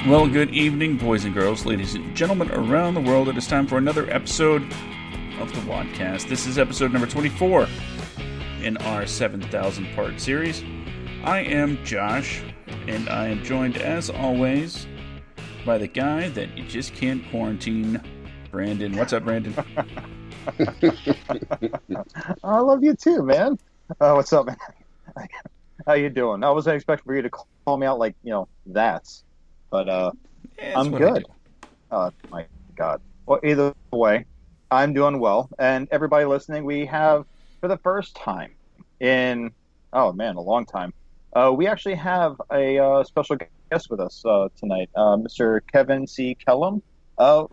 Well, good evening, boys and girls, ladies and gentlemen around the world. It is time for another episode of the WADcast. This is episode number 24 in our 7,000-part series. I am Josh, and I am joined, as always, by the guy that you just can't quarantine, Brandon. What's up, Brandon? I love you too, man. What's up, man? How you doing? I wasn't expecting for you to call me out like, that. But Yeah, I'm good. Oh, my God. Well, either way, I'm doing well. And everybody listening, we have, for the first time in, a long time, we actually have a special guest with us tonight, Mr. Kevin C. Kellum.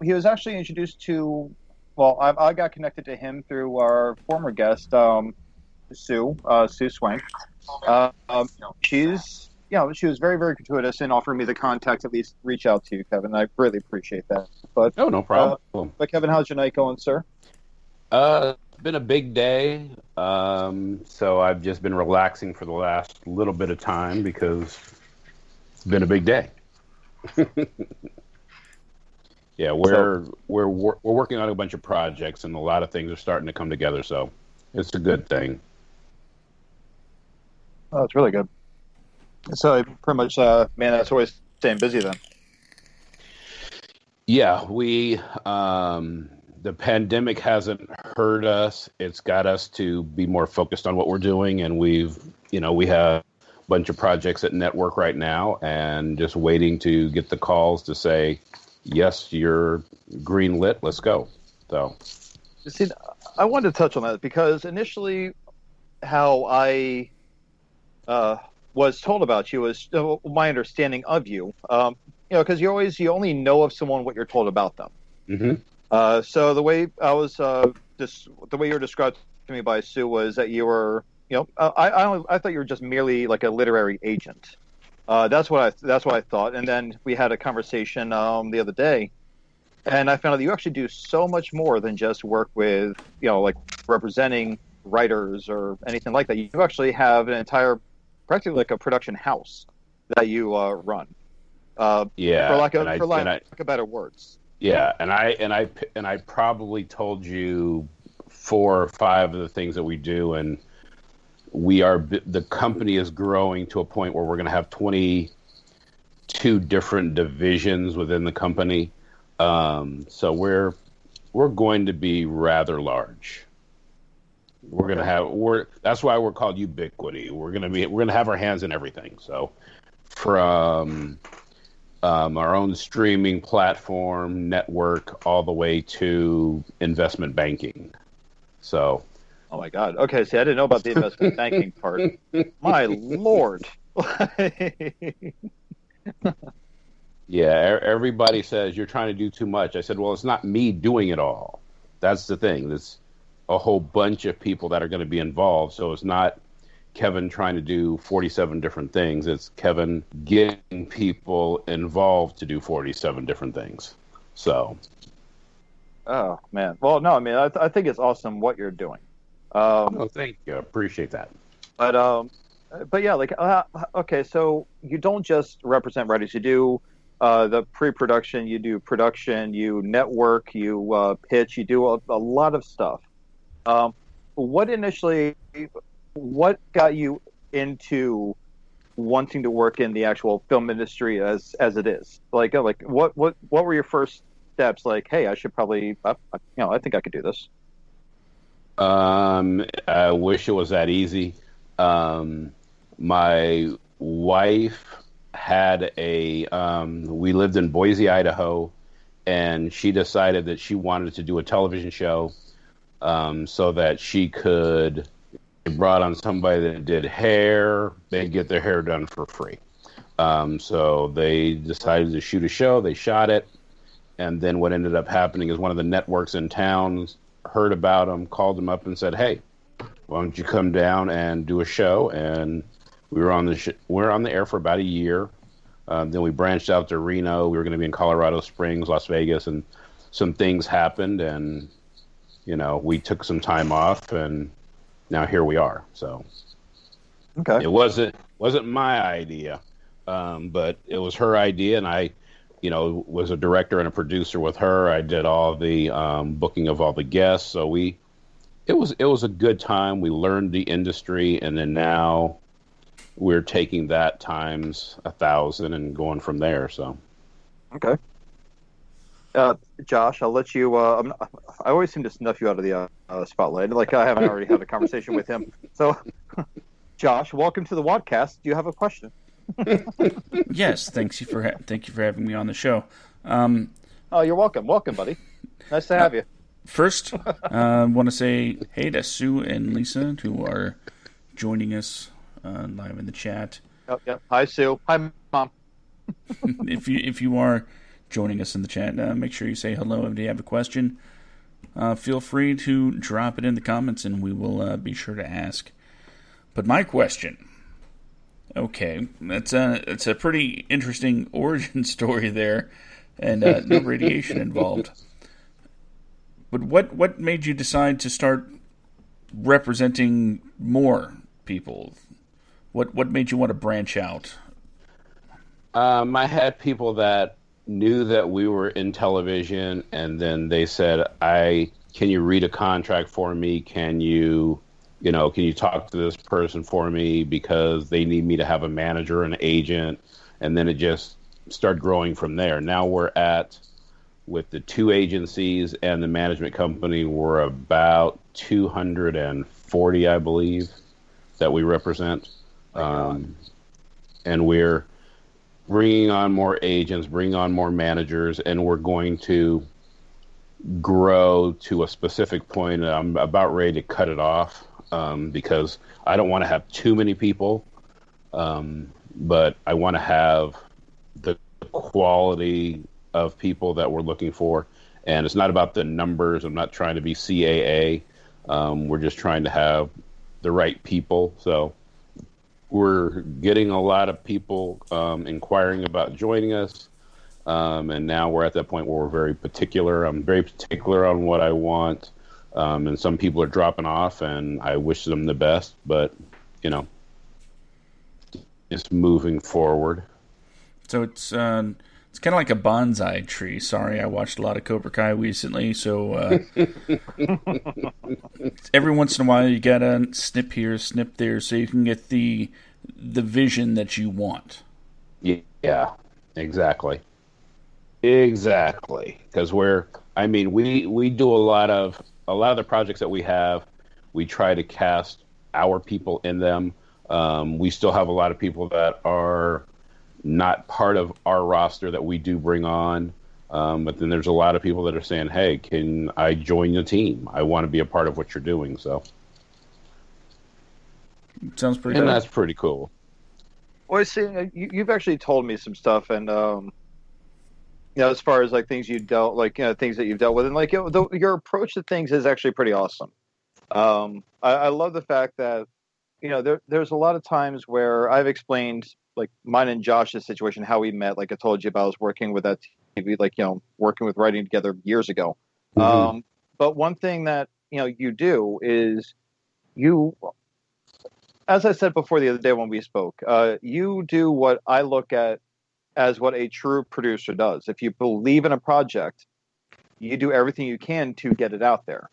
He was actually introduced to, I got connected to him through our former guest, Sue Swank. She was very, very gratuitous in offering me the contact to at least reach out to you, Kevin. I really appreciate that. But no problem. But Kevin, how's your night going, sir? It's been a big day, so I've just been relaxing for the last little bit of time because it's been a big day. Yeah, we're working on a bunch of projects, and a lot of things are starting to come together. So it's a good thing. Oh, it's really good. So pretty much, man, that's always staying busy then. Yeah, the pandemic hasn't hurt us. It's got us to be more focused on what we're doing, and we have a bunch of projects at network right now, and just waiting to get the calls to say, yes, you're green lit. Let's go. So, see, I wanted to touch on that because initially, how I was told about you was my understanding of you. Because you only know of someone what you're told about them. Mm-hmm. So the way I was the way you were described to me by Sue was that you were, I thought you were just merely like a literary agent. That's what I thought. And then we had a conversation the other day, and I found out that you actually do so much more than just work with, like representing writers or anything like that. You actually have an entire, practically like a production house that you run. For lack of better words. Yeah, and I probably told you 4 or 5 of the things that we do, and the company is growing to a point where we're going to have 22 different divisions within the company. So we're going to be rather large. That's why we're called Ubiquity. We're gonna have our hands in everything. So from our own streaming platform, network, all the way to investment banking. So, oh my God. Okay, see, I didn't know about the investment banking part. My Lord. Yeah, everybody says you're trying to do too much. I said, well, it's not me doing it all. That's the thing. There's a whole bunch of people that are going to be involved. So it's not Kevin trying to do 47 different things. It's Kevin getting people involved to do 47 different things. So. Oh, man. Well, no, I mean, I think it's awesome what you're doing. Thank you. I appreciate that. But yeah, like, okay, so you don't just represent writers. You do the pre-production, you do production, you network, you pitch, you do a lot of stuff. What got you into wanting to work in the actual film industry as it is? Like what were your first steps? Like, hey, I should probably, I think I could do this. I wish it was that easy. My wife had we lived in Boise, Idaho, and she decided that she wanted to do a television show. So that she could brought on somebody that did hair, they'd get their hair done for free. So they decided to shoot a show, they shot it, and then what ended up happening is one of the networks in town heard about them, called them up and said, hey, why don't you come down and do a show? And we were on the air for about a year. Then we branched out to Reno. We were going to be in Colorado Springs, Las Vegas, and some things happened, and we took some time off, and now here we are. So, okay, it wasn't my idea, but it was her idea, and I was a director and a producer with her. I did all the booking of all the guests. So it was a good time. We learned the industry, and then now we're taking that times 1,000 and going from there. So, okay. Josh, I'll let you. I always seem to snuff you out of the spotlight. Like I haven't already had a conversation with him. So, Josh, welcome to the WADcast. Do you have a question? Yes, thank you for having me on the show. Oh, you're welcome. Welcome, buddy. Nice to have you. First, I want to say hey to Sue and Lisa, who are joining us live in the chat. Oh, yeah. Hi, Sue. Hi, Mom. If you are joining us in the chat, make sure you say hello. If you have a question, feel free to drop it in the comments, and we will be sure to ask. But my question, okay, it's a pretty interesting origin story there, and no radiation involved. But what made you decide to start representing more people? What made you want to branch out? I had people that knew that we were in television, and then they said, can you read a contract for me? Can you talk to this person for me, because they need me to have a manager, an agent, and then it just started growing from there. Now with the 2 agencies and the management company, we're about 240, I believe, that we represent. And we're bringing on more agents, bringing on more managers, and we're going to grow to a specific point. I'm about ready to cut it off because I don't want to have too many people, but I want to have the quality of people that we're looking for. And it's not about the numbers. I'm not trying to be CAA. We're just trying to have the right people. So we're getting a lot of people inquiring about joining us. And now we're at that point where we're very particular. I'm very particular on what I want. And some people are dropping off, and I wish them the best, but, it's moving forward. So it's kind of like a bonsai tree. Sorry, I watched a lot of Cobra Kai recently, so every once in a while you gotta snip here, snip there, so you can get the vision that you want. Yeah, exactly. Because we do a lot of the projects that we have. We try to cast our people in them. We still have a lot of people that are not part of our roster that we do bring on. But then there's a lot of people that are saying, hey, can I join your team? I want to be a part of what you're doing. So sounds pretty and good. That's pretty cool. Well, see, you've actually told me some stuff, and as far as like things things that you've dealt with, and like your approach to things is actually pretty awesome. I love the fact that there's a lot of times where I've explained like mine and Josh's situation, how we met. Like I told you about, I was working with that TV, working with writing together years ago. Mm-hmm. But one thing that you do is as I said before the other day when we spoke, you do what I look at as what a true producer does. If you believe in a project, you do everything you can to get it out there.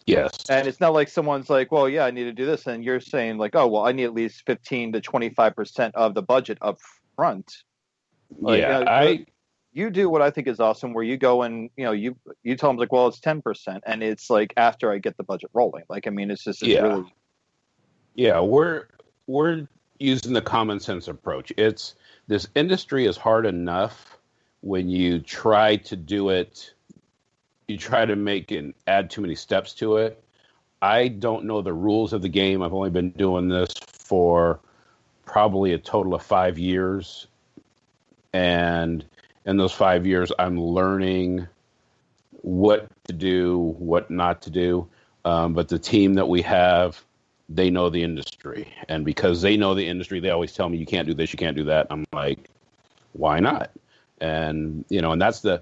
Yes. And it's not like someone's like, well, yeah, I need to do this. And you're saying like, oh, well, I need at least 15 to 25% of the budget up front. You do what I think is awesome, where you go and, you tell them like, well, it's 10%. And it's like, after I get the budget rolling, it's just really. Yeah. We're using the common sense approach. This industry is hard enough when you try to do it. You try to make and add too many steps to it. I don't know the rules of the game. I've only been doing this for probably a total of 5 years. And in those 5 years, I'm learning what to do, what not to do. But the team that we have, they know the industry. And because they know the industry, they always tell me, you can't do this, you can't do that. I'm like, why not? And, and that's the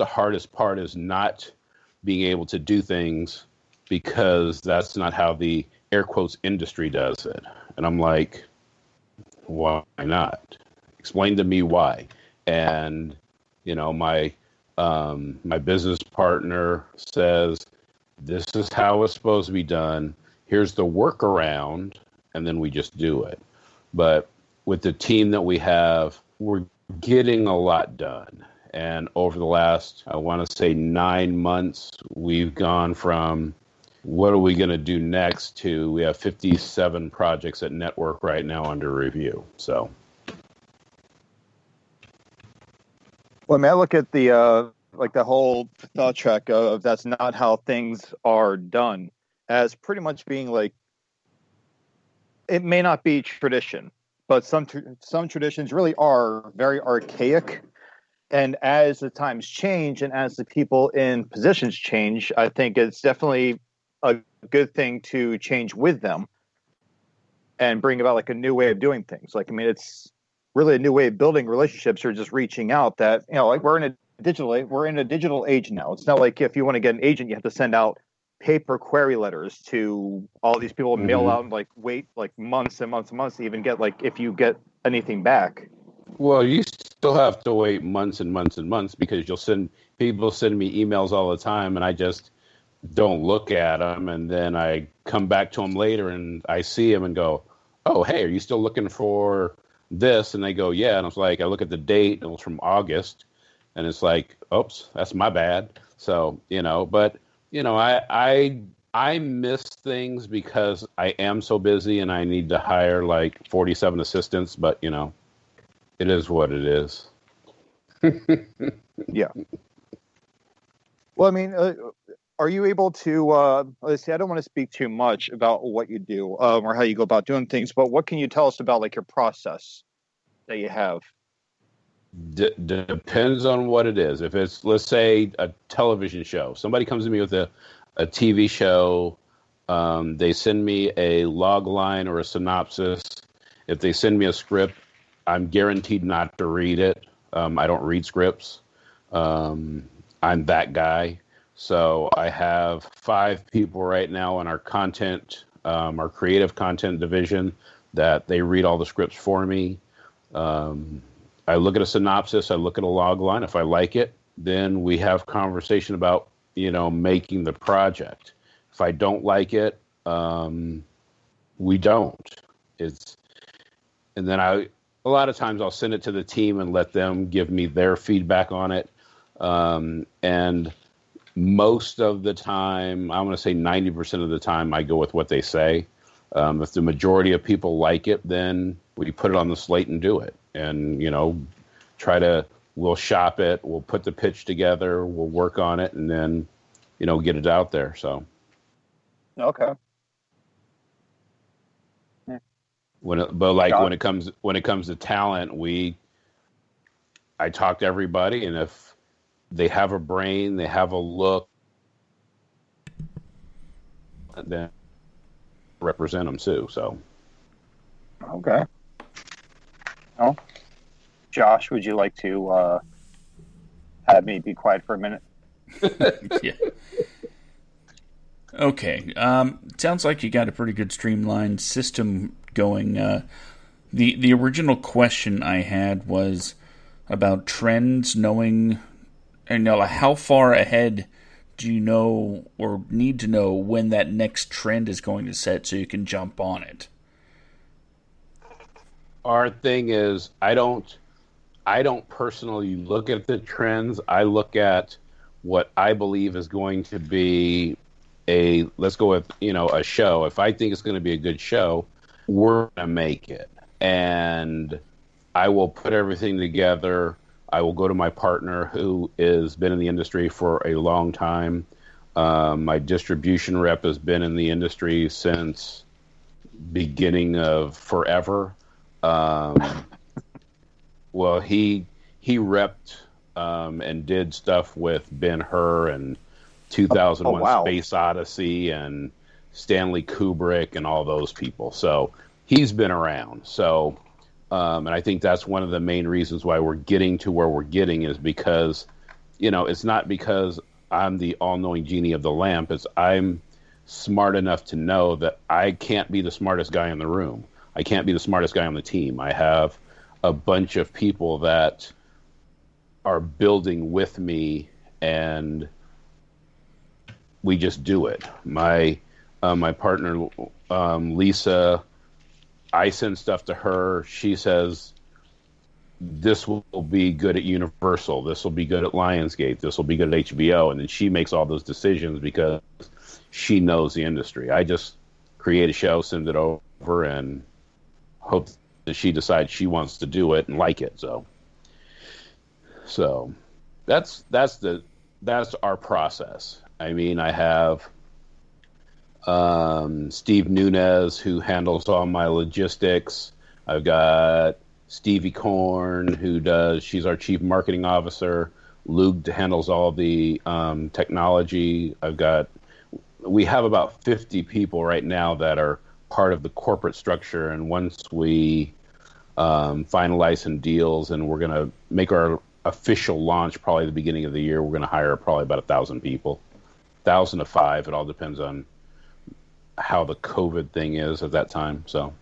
hardest part, is not being able to do things, because that's not how the air quotes industry does it. And I'm like, why not? Explain to me why. And My business partner says, this is how it's supposed to be done. Here's the workaround, and then we just do it. But with the team that we have, we're getting a lot done. And over the last, I want to say 9 months, we've gone from what are we going to do next to we have 57 projects at Network right now under review. So, well, I mean, I look at the the whole thought track of that's not how things are done as pretty much being like, it may not be tradition, but some traditions really are very archaic. And as the times change and as the people in positions change, I think it's definitely a good thing to change with them and bring about like a new way of doing things. Like, I mean, it's really a new way of building relationships or just reaching out that, like we're in a digital age now. It's not like if you want to get an agent, you have to send out paper query letters to all these people, mail out and like wait like months and months and months to even get like if you get anything back. Well, you still have to wait months and months and months because people send me emails all the time and I just don't look at them. And then I come back to them later and I see them and go, oh, hey, are you still looking for this? And they go, yeah. And I was like, I look at the date and it was from August and it's like, oops, that's my bad. So, but I miss things because I am so busy and I need to hire like 47 assistants, but it is what it is. Yeah. Well, I mean, are you able to, let's see, I don't want to speak too much about what you do or how you go about doing things, but what can you tell us about like your process that you have? Depends on what it is. If it's, let's say, a television show, somebody comes to me with a TV show, they send me a log line or a synopsis. If they send me a script, I'm guaranteed not to read it. I don't read scripts. I'm that guy. So I have 5 people right now in our our creative content division that they read all the scripts for me. I look at a synopsis. I look at a log line. If I like it, then we have conversation about, making the project. If I don't like it, we don't. And then a lot of times I'll send it to the team and let them give me their feedback on it. And most of the time, I'm going to say 90% of the time, I go with what they say. If the majority of people like it, then we put it on the slate and do it. And, we'll shop it, we'll put the pitch together, we'll work on it, and then, get it out there. So. Okay. When it comes to talent, I talk to everybody, and if they have a brain, they have a look, then represent them too. So. Okay. Well, Josh, would you like to have me be quiet for a minute? Yeah. Okay. Sounds like you got a pretty good streamlined system going. The original question I had was about trends, knowing, and how far ahead do you know or need to know when that next trend is going to set so you can jump on it? Our thing is, I don't personally look at the trends. I look at what I believe is going to be let's go with, a show. If I think it's going to be a good show, we're going to make it. And I will put everything together. I will go to my partner who has been in the industry for a long time. My distribution rep has been in the industry since beginning of forever. Well, he repped and did stuff with Ben-Hur and 2001 wow. Space Odyssey and Stanley Kubrick and all those people. So he's been around. So, and I think that's one of the main reasons why we're getting to where we're getting is because, it's not because I'm the all-knowing genie of the lamp. It's I'm smart enough to know that I can't be the smartest guy in the room. I can't be the smartest guy on the team. I have a bunch of people that are building with me, and we just do it. My partner, Lisa, I send stuff to her. She says, this will be good at Universal. This will be good at Lionsgate. This will be good at HBO. And then she makes all those decisions because she knows the industry. I just create a show, send it over, and hope that she decides she wants to do it and like it. So that's our process. I mean, I have Steve Nunez, who handles all my logistics. I've got Stevie Korn, she's our chief marketing officer. Luke handles all the technology. We have about 50 people right now that are part of the corporate structure. And once we finalize some deals and we're going to make our official launch probably the beginning of the year, we're going to hire probably about 1,000 people, 1,000 to 5. It all depends on how the COVID thing is at that time. So,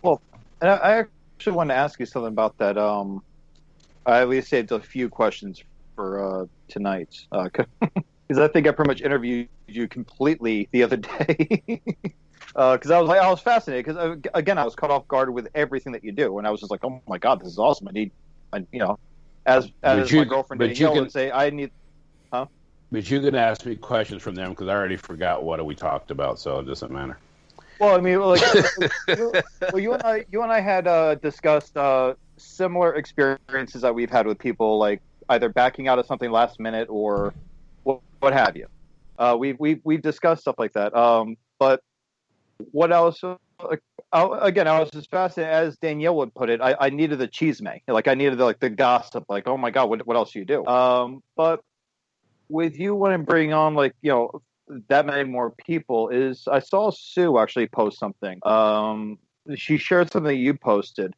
well, and I actually want to ask you something about that. I at least saved a few questions for tonight because I think I pretty much interviewed you completely the other day. Because I was fascinated. Because again, I was caught off guard with everything that you do, and I was just like, "Oh my god, this is awesome!" As my girlfriend Danielle would say, I need. Huh? But you can ask me questions from them because I already forgot what we talked about, so it doesn't matter. Well, I mean, like, you and I had discussed similar experiences that we've had with people, like either backing out of something last minute or what have you. We've discussed stuff like that. But what else? I was just fascinated, as Danielle would put it. I needed the chisme, like I needed the gossip, like, oh my god, what else do you do? But with you wanting to bring on that many more people, I saw Sue actually post something. She shared something that you posted,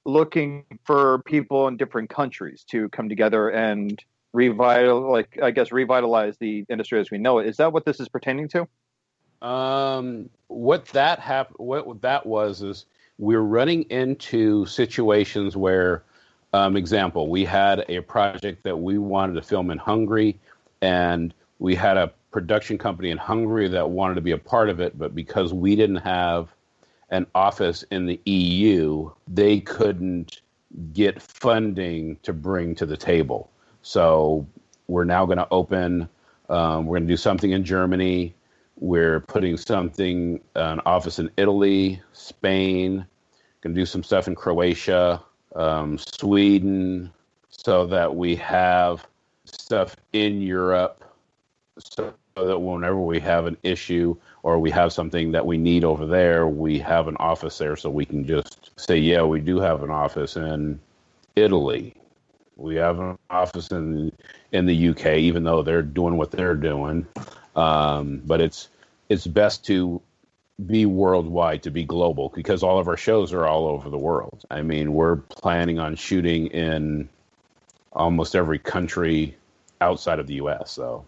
looking for people in different countries to come together and revitalize the industry as we know it. Is that what this is pertaining to? What that was is we're running into situations where, example, we had a project that we wanted to film in Hungary, and we had a production company in Hungary that wanted to be a part of it, but because we didn't have an office in the EU, they couldn't get funding to bring to the table. So we're now going to open, we're going to do something in Germany. We're putting an office in Italy, Spain, going to do some stuff in Croatia, Sweden, so that we have stuff in Europe, so that whenever we have an issue or we have something that we need over there, we have an office there, so we can just say, yeah, we do have an office in Italy. We have an office in the UK, even though they're doing what they're doing. But it's best to be worldwide, to be global, because all of our shows are all over the world. I mean, we're planning on shooting in almost every country outside of the U.S. So.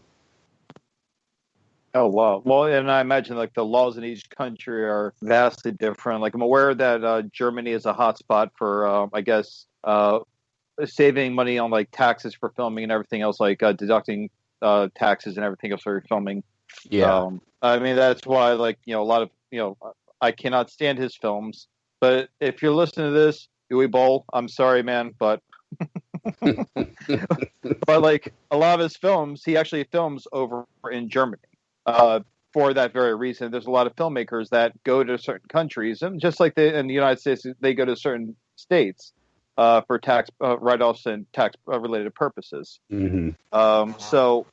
Oh wow! Well, and I imagine the laws in each country are vastly different. Like I'm aware that Germany is a hotspot for, saving money on taxes for filming and everything else, deducting taxes and everything else for filming. Yeah. I mean, that's why, a lot of, I cannot stand his films. But if you're listening to this, Uwe Boll, I'm sorry, man, but but a lot of his films, he actually films over in Germany. For that very reason, there's a lot of filmmakers that go to certain countries, and just like in the United States, they go to certain states for tax write-offs and tax related purposes. Mm-hmm. So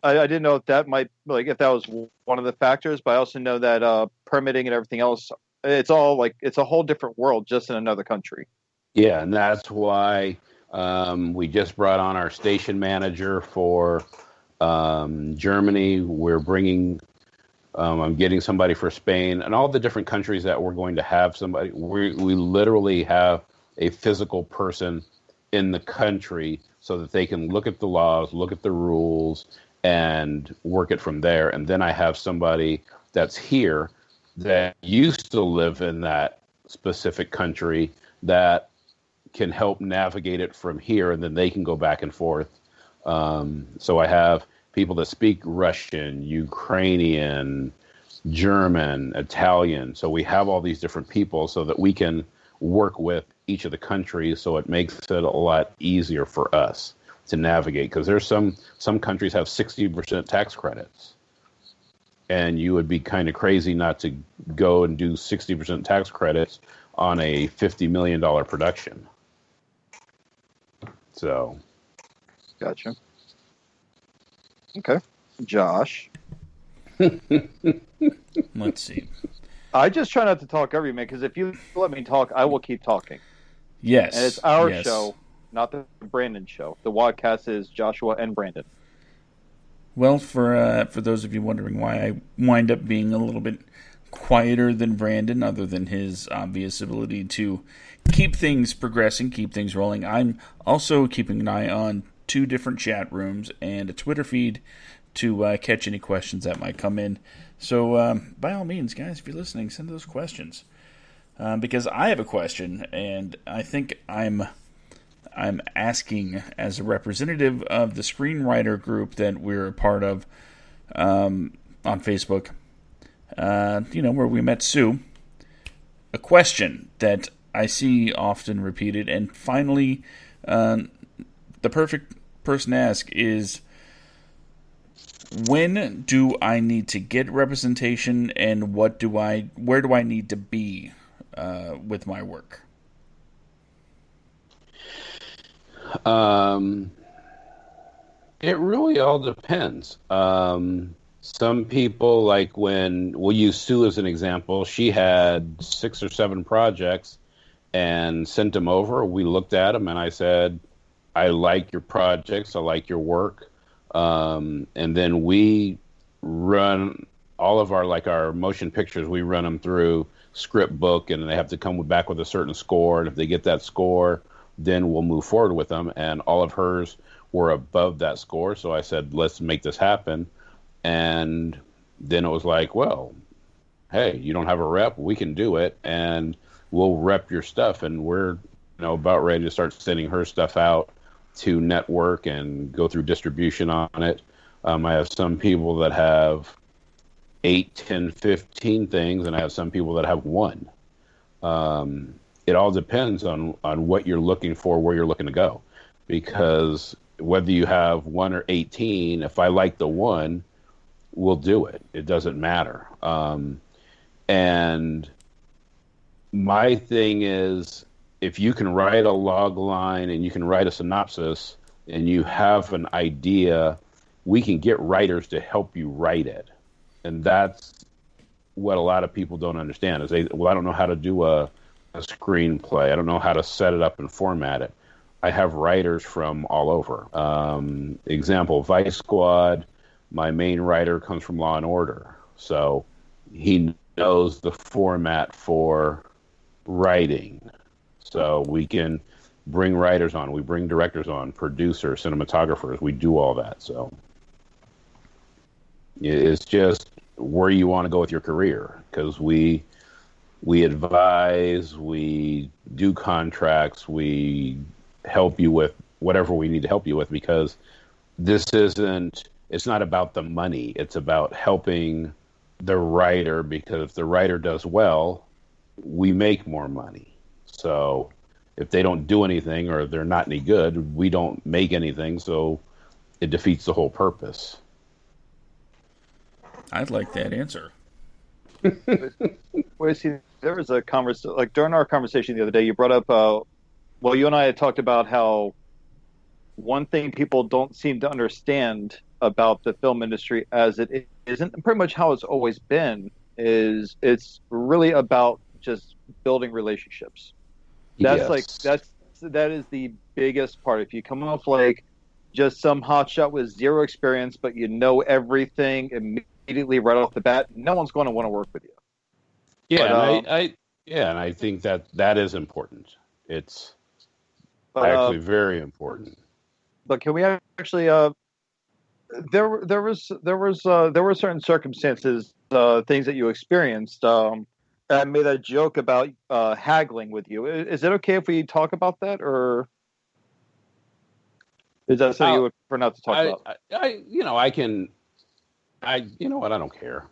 I didn't know if that might if that was one of the factors, but I also know that permitting and everything else, it's all it's a whole different world just in another country. Yeah, and that's why we just brought on our station manager for Germany. We're bringing, I'm getting somebody for Spain and all the different countries that we're going to have somebody. We literally have a physical person in the country so that they can look at the laws, look at the rules, and work it from there. And then I have somebody that's here that used to live in that specific country that can help navigate it from here, and then they can go back and forth. So I have people that speak Russian, Ukrainian, German, Italian. So we have all these different people so that we can work with each of the countries. So it makes it a lot easier for us to navigate, because there's some countries have 60% tax credits. And you would be kind of crazy not to go and do 60% tax credits on a $50 million production. So. Gotcha. Okay. Josh. Let's see. I just try not to talk every minute, because if you let me talk, I will keep talking. Yes. And it's our show, not the Brandon show. The WADcast is Joshua and Brandon. Well, for those of you wondering why I wind up being a little bit quieter than Brandon, other than his obvious ability to keep things progressing, keep things rolling, I'm also keeping an eye on 2 different chat rooms and a Twitter feed to catch any questions that might come in. So, by all means, guys, if you're listening, send those questions. Because I have a question, and I think I'm asking as a representative of the screenwriter group that we're a part of on Facebook, where we met Sue, a question that I see often repeated, and finally, the perfect person to ask is, when do I need to get representation, and where do I need to be with my work? It really all depends. Some people, like we'll use Sue as an example. She had 6 or 7 projects and sent them over. We looked at them, and I said, I like your projects. I like your work. And then we run all of our motion pictures. We run them through script book, and they have to come back with a certain score. And if they get that score, then we'll move forward with them. And all of hers were above that score. So I said, let's make this happen. And then it was like, well, hey, you don't have a rep, we can do it, and we'll rep your stuff. And we're about ready to start sending her stuff out to network and go through distribution on it. I have some people that have 8, 10, 15 things, and I have some people that have 1. It all depends on what you're looking for, where you're looking to go. Because whether you have 1 or 18, if I like the 1, we'll do it. It doesn't matter. And my thing is, if you can write a log line and you can write a synopsis and you have an idea, we can get writers to help you write it. And that's what a lot of people don't understand is I don't know how to do a screenplay. I don't know how to set it up and format it. I have writers from all over. Example, Vice Squad, my main writer comes from Law and Order. So he knows the format for writing. So we can bring writers on, we bring directors on, producers, cinematographers, we do all that. So it's just where you want to go with your career, because we advise, we do contracts, we help you with whatever we need to help you with, because it's not about the money, it's about helping the writer, because if the writer does well, we make more money. So if they don't do anything or they're not any good, we don't make anything, so it defeats the whole purpose. I'd like that answer. Well, see, there was a conversation, like during our conversation the other day, you brought up, you and I had talked about how one thing people don't seem to understand about the film industry as it isn't, and pretty much how it's always been, is it's really about just building relationships. That is the biggest part. If you come off like just some hotshot with zero experience, but you know everything immediately right off the bat, no one's going to want to work with you. Yeah, and I think that is important. It's actually very important. But can we actually? There were certain circumstances, things that you experienced I made a joke about haggling with you. Is it okay if we talk about that, or is that something you would prefer not to talk about? I can. You know what? I don't care.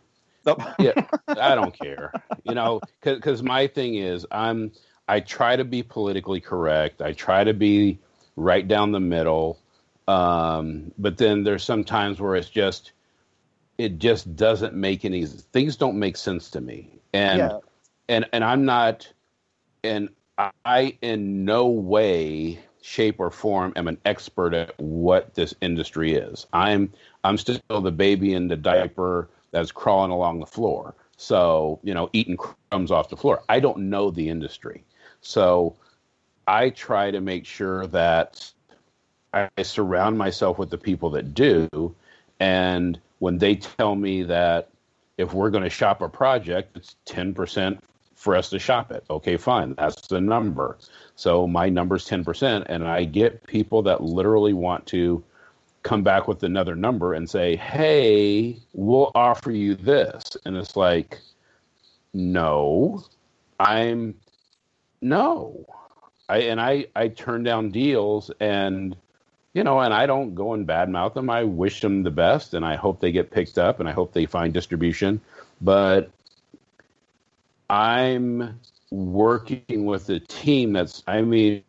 Nope. Yeah, I don't care. Because my thing is, I try to be politically correct. I try to be right down the middle. But then there's some times where it just doesn't make things don't make sense to me. And I'm not, and I in no way, shape, or form am an expert at what this industry is. I'm still the baby in the diaper that's crawling along the floor. So, eating crumbs off the floor. I don't know the industry. So I try to make sure that I surround myself with the people that do. And when they tell me that if we're going to shop a project, it's 10% for us to shop it. Okay, fine. That's the number. So my number's 10%. And I get people that literally want to come back with another number and say, hey, we'll offer you this. And it's like, no. I turn down deals, and and I don't go and badmouth them. I wish them the best, and I hope they get picked up, and I hope they find distribution. But I'm working with a team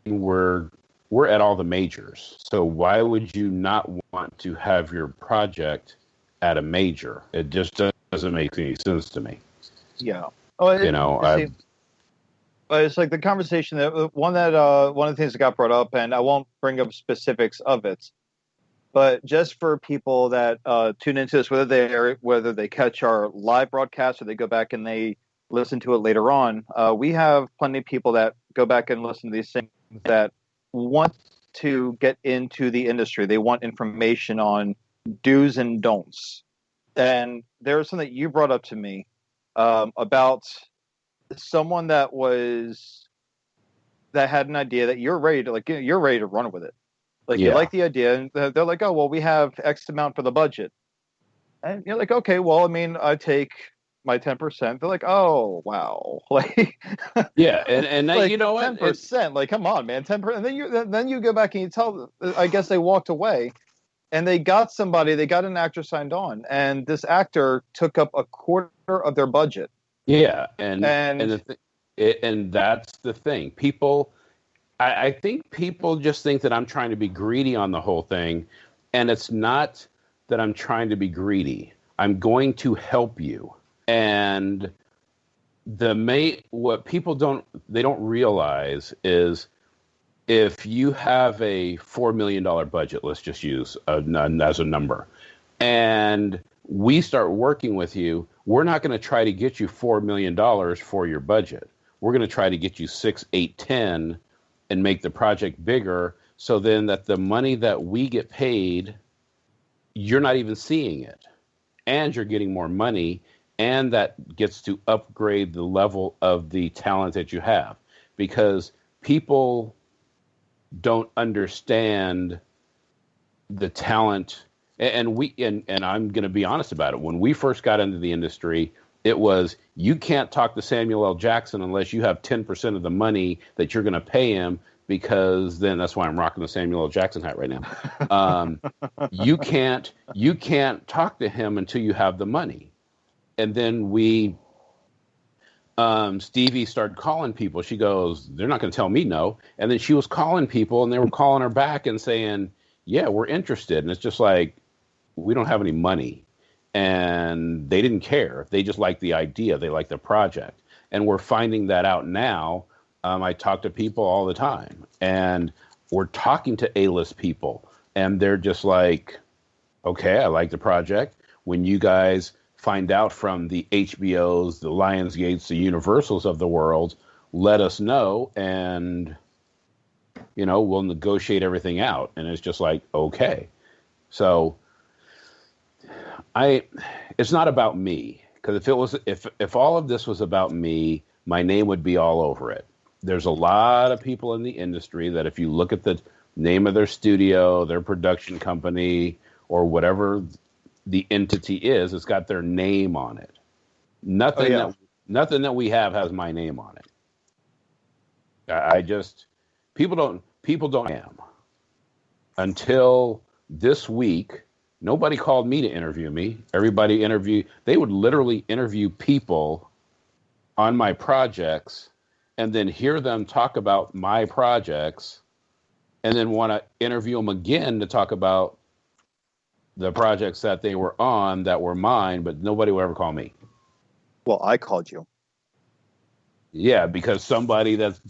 we're at all the majors. So why would you not want to have your project at a major? It just doesn't make any sense to me. Yeah. It's like the conversation one of the things that got brought up, and I won't bring up specifics of it, but just for people that tune into this, whether they catch our live broadcast or they go back and they listen to it later on, we have plenty of people that go back and listen to these things that want to get into the industry. They want information on do's and don'ts. And there was something that you brought up to me about someone that had an idea that you're ready to run with it. You like the idea, and they're like, oh, well, we have X amount for the budget. And you're like, okay, well, I mean, I take my 10%. They're like, oh, wow. Yeah. And then, 10%, come on, man, 10%. And then you go back and you tell, I guess they walked away, and they got an actor signed on, and this actor took up a quarter of their budget. Yeah, and that's the thing. People, I think people just think that I'm trying to be greedy on the whole thing, and it's not that I'm trying to be greedy. I'm going to help you, and what people don't realize is if you have a $4 million budget, let's just use as a number, and we start working with you, we're not going to try to get you $4 million for your budget. We're going to try to get you 6, 8, 10 and make the project bigger, so then that the money that we get paid, you're not even seeing it. And you're getting more money, and that gets to upgrade the level of the talent that you have. Because people don't understand the talent. And I'm going to be honest about it. When we first got into the industry, it was, you can't talk to Samuel L. Jackson unless you have 10% of the money that you're going to pay him, because then that's why I'm rocking the Samuel L. Jackson hat right now. You can't talk to him until you have the money. And then Stevie started calling people. She goes, they're not going to tell me no. And then she was calling people, and they were calling her back and saying, yeah, we're interested. And it's just like, we don't have any money. And they didn't care. They just liked the idea. They liked the project. And we're finding that out now. I talk to people all the time, and we're talking to A-list people, and they're just like, okay, I like the project. When you guys find out from the HBOs, the Lionsgates, the Universals of the world, let us know, and we'll negotiate everything out. And it's just like, okay. So it's not about me, because if all of this was about me, my name would be all over it. There's a lot of people in the industry that if you look at the name of their studio, their production company, or whatever the entity is, it's got their name on it. Nothing Nothing that we have has my name on it. I just people don't am until this week. Nobody called me to interview me. They would literally interview people on my projects and then hear them talk about my projects and then want to interview them again to talk about the projects that they were on that were mine, but nobody would ever call me. Well, I called you. Yeah, because somebody that's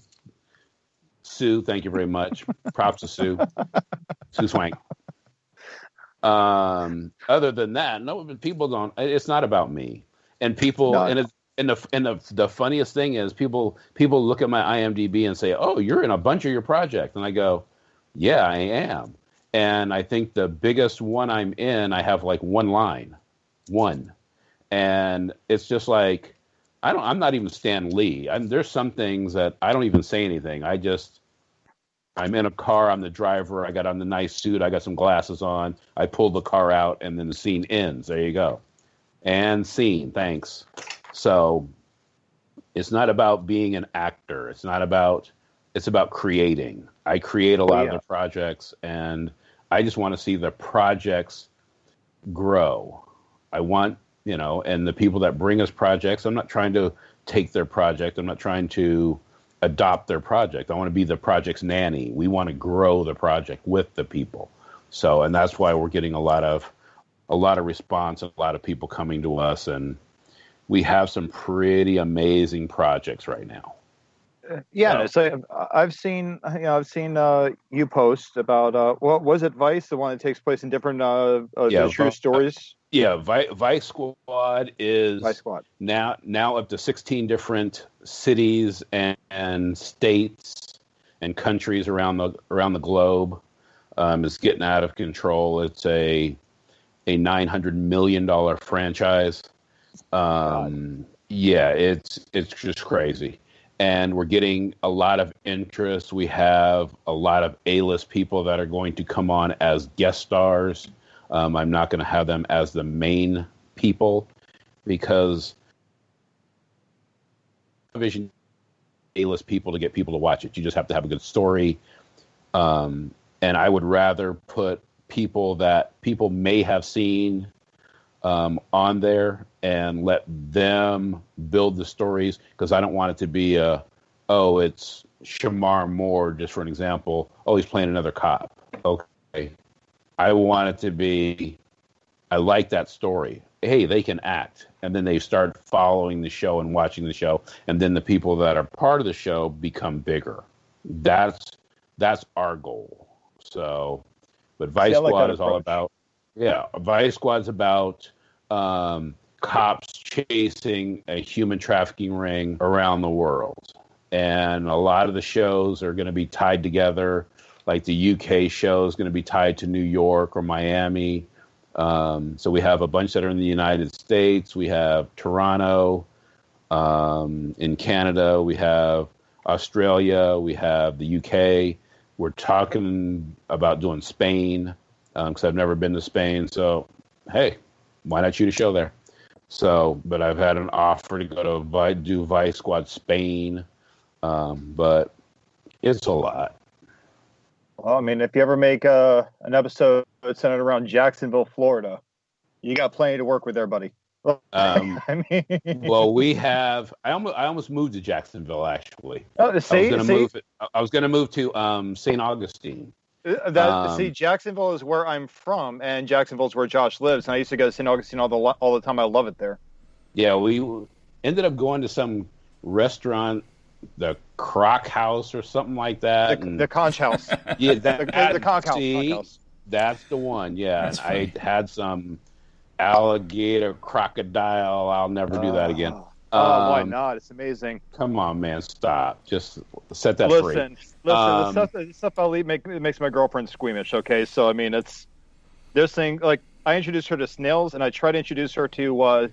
Sue, thank you very much. Props to Sue. Sue Swank. Other than that, no, people don't. It's not about me. And people, No. and the funniest thing is people look at my IMDb and say, "Oh, you're in a bunch of your projects," and I go, "Yeah, I am." And I think the biggest one I'm in, I have like one line, and it's just like I'm not even Stan Lee. There's some things that I don't even say anything. I'm in a car. I'm the driver. I got on the nice suit. I got some glasses on. I pull the car out, and then the scene ends. There you go. And scene. Thanks. So it's not about being an actor. It's about creating. I create a lot of the projects, and I just want to see the projects grow. I want, and the people that bring us projects, I'm not trying to take their project. I'm not trying to adopt their project. I want to be the project's nanny. We want to grow the project with the people. So, and that's why we're getting a lot of response and a lot of people coming to us, and we have some pretty amazing projects right now. Yeah, so I've seen you post about what was it, Vice, the one that takes place in different the true stories. Vice Squad is now up to 16 different cities and states and countries around the globe. It's getting out of control. It's a $900 million franchise. It's just crazy. And we're getting a lot of interest. We have a lot of A-list people that are going to come on as guest stars. I'm not going to have them as the main people because television A-list people to get people to watch it. You just have to have a good story. And I would rather put people that people may have seen on there and let them build the stories, because I don't want it to be it's Shamar Moore, just for an example. Oh, he's playing another cop. Okay. I want it to be, I like that story. Hey, they can act. And then they start following the show and watching the show. And then the people that are part of the show become bigger. That's our goal. So, but Vice Squad is all about, Vice Squad's about cops chasing a human trafficking ring around the world. And a lot of the shows are going to be tied together. Like the UK show is going to be tied to New York or Miami. So we have a bunch that are in the United States. We have Toronto. In Canada, we have Australia. We have the UK. We're talking about doing Spain because I've never been to Spain. So, hey, why not shoot a show there? So, but I've had an offer to go to do Vice Squad Spain, but it's a lot. Well, I mean, if you ever make an episode centered around Jacksonville, Florida, you got plenty to work with there, buddy. I mean, well, we have. I almost moved to Jacksonville. Actually, I was going to move to St. Augustine. Jacksonville is where I'm from, and Jacksonville is where Josh lives. And I used to go to St. Augustine all the time. I love it there. Yeah, we ended up going to some restaurant, the Croc House or something like that. The Conch House. Yeah, the Conch House. That's the one. Yeah, I had some alligator crocodile. I'll never do that again. Why not? It's amazing. Come on, man, stop. Just set that free. Listen. The stuff I'll eat makes my girlfriend squeamish. Okay, so I mean, this thing. Like, I introduced her to snails, and I tried to introduce her to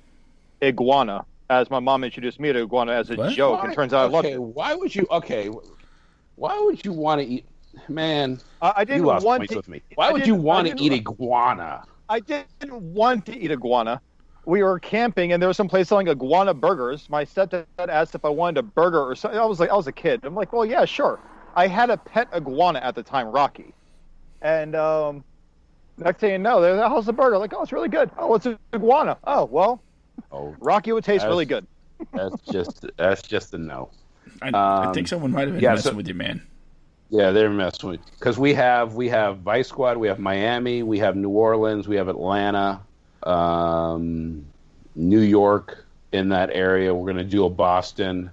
iguana, as my mom introduced me to iguana as a joke. And turns out I love it. Why would you want to eat? Man, I didn't want to. with me. Why would you want to eat iguana? I didn't want to eat iguana, we were camping, and there was some place selling iguana burgers. My stepdad asked if I wanted a burger or something. I was a kid. I'm like, well, yeah, sure. I had a pet iguana at the time, Rocky. And next thing you know, how's the burger? Like, oh, it's really good. Oh, it's an iguana. Oh, well, Rocky would taste really good. That's just a no. I think someone might have been messing with you, man. Yeah, they're messing with you. Because we have Vice Squad, we have Miami, we have New Orleans, we have Atlanta, New York in that area. We're going to do a Boston.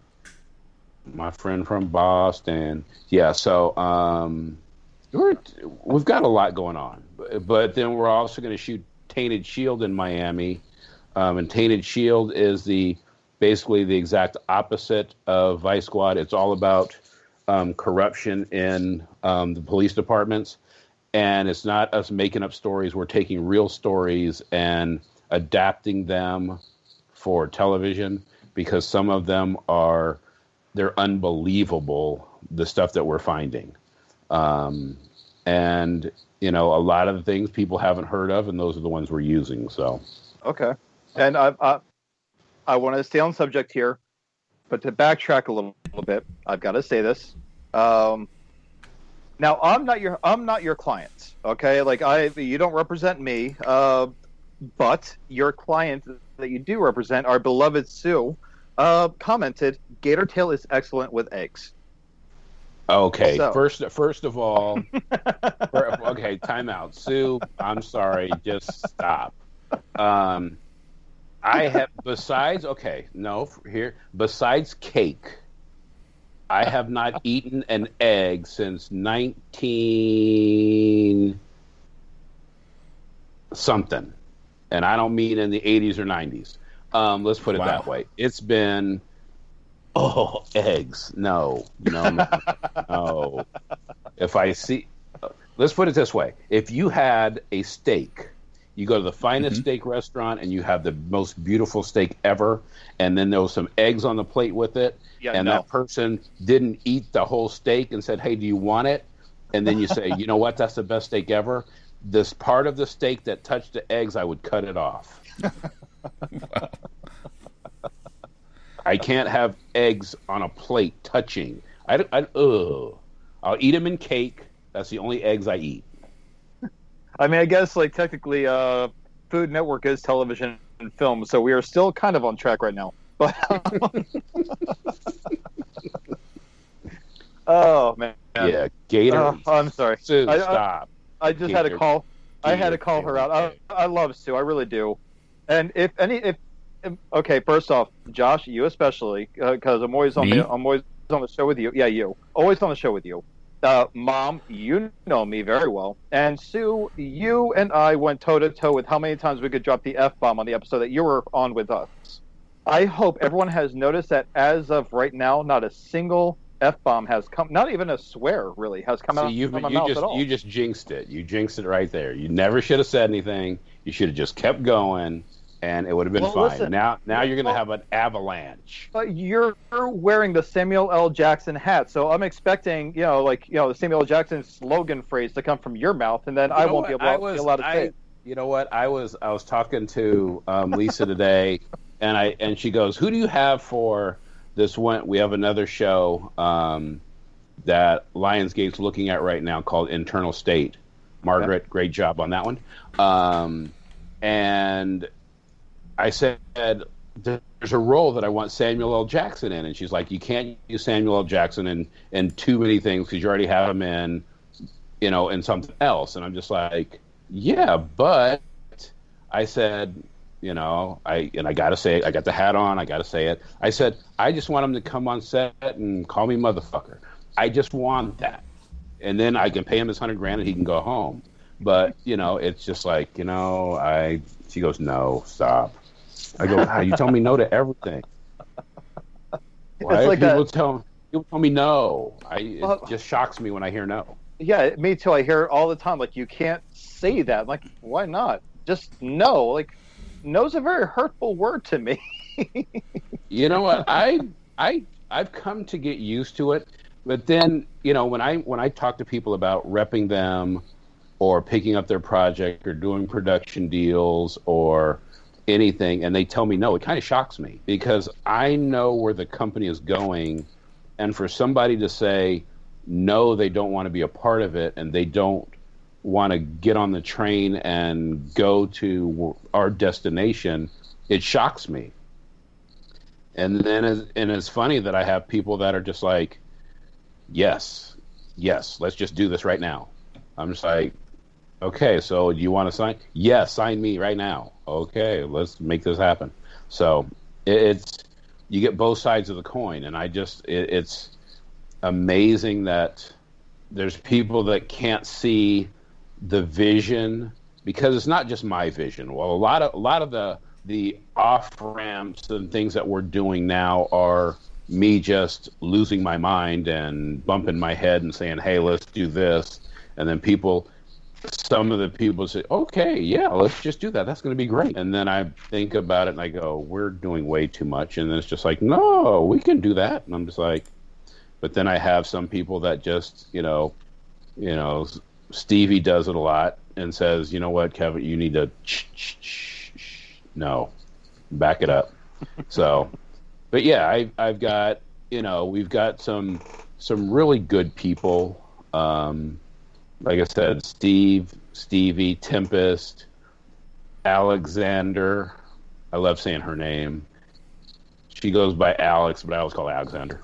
My friend from Boston. Yeah, so we've got a lot going on. But then we're also going to shoot Tainted Shield in Miami. And Tainted Shield is basically the exact opposite of Vice Squad. It's all about corruption in the police departments. And it's not us making up stories. We're taking real stories and adapting them for television, because some of them they're unbelievable, the stuff that we're finding. And, a lot of the things people haven't heard of, and those are the ones we're using. So, okay. And I want to stay on subject here, but to backtrack a little bit, I've got to say this. Now, I'm not your client, okay? Like, you don't represent me, but your client that you do represent, our beloved Sue, commented, Gator tail is excellent with eggs. Okay, so. First of all, okay, time out. Sue, I'm sorry, just stop. I have, besides cake, I have not eaten an egg since 19 something. And I don't mean in the 80s or 90s. Let's put it that way. It's been, eggs. No. If I see, let's put it this way. If you had a steak, you go to the finest steak restaurant and you have the most beautiful steak ever, and then there was some eggs on the plate with it, that person didn't eat the whole steak and said, hey, do you want it? And then you say, you know what, that's the best steak ever. This part of the steak that touched the eggs, I would cut it off. Wow. I can't have eggs on a plate touching. I'll eat them in cake. That's the only eggs I eat. I mean, I guess, like, technically, Food Network is television and film, so we are still kind of on track right now. But oh man, yeah, Gator. I'm sorry. Sue, stop. I just had to call. I had to call her out. I love Sue. I really do. And if okay, first off, Josh, you especially, because I'm always on the show with you. Yeah, you always on the show with you. Mom, you know me very well. And Sue, you and I went toe-to-toe with how many times we could drop the F-bomb on the episode that you were on with us. I hope everyone has noticed that as of right now, not a single F-bomb has come, not even a swear, really, has come out of my mouth at all. You just jinxed it. You jinxed it right there. You never should have said anything. You should have just kept going, and it would have been fine. Listen, now you're going to have an avalanche. But you're wearing the Samuel L. Jackson hat, so I'm expecting, the Samuel L. Jackson slogan phrase to come from your mouth, and then I won't be allowed to say it. You know what? I was talking to Lisa today, and she goes, "Who do you have for this one? We have another show that Lionsgate's looking at right now called Internal State." Margaret, great job on that one. And I said, there's a role that I want Samuel L. Jackson in. And she's like, you can't use Samuel L. Jackson in too many things because you already have him in something else. And I'm just like, yeah, but I said, I got to say it. I got the hat on. I got to say it. I said, I just want him to come on set and call me motherfucker. I just want that. And then I can pay him his $100,000 and he can go home. But, it's just like, she goes, no, stop. I go, wow, you tell me no to everything. Why like people tell me no? It just shocks me when I hear no. Yeah, me too. I hear it all the time. Like, you can't say that. I'm like, why not? Just no. Like, no's a very hurtful word to me. You know what? I've come to get used to it. But then, when I talk to people about repping them or picking up their project or doing production deals or anything, and they tell me no, it kind of shocks me because I know where the company is going, and for somebody to say no, they don't want to be a part of it, and they don't want to get on the train and go to our destination, it shocks me. And then it's funny that I have people that are just like, yes, let's just do this right now. I'm just like, okay, so do you want to sign? Yes, sign me right now. Okay, let's make this happen. So it's you get both sides of the coin, and it's amazing that there's people that can't see the vision, because it's not just my vision. Well, a lot of the off ramps and things that we're doing now are me just losing my mind and bumping my head and saying, hey, let's do this. And then some of the people say, okay, yeah, let's just do that. That's going to be great. And then I think about it and I go, we're doing way too much. And then it's just like, no, we can do that. And I'm just like, but then I have some people that just, Stevie does it a lot and says, you know what, Kevin, you need to no, back it up. So, but yeah, I've got, we've got some really good people. Like I said, Stevie, Tempest, Alexander. I love saying her name. She goes by Alex, but I always call her Alexander.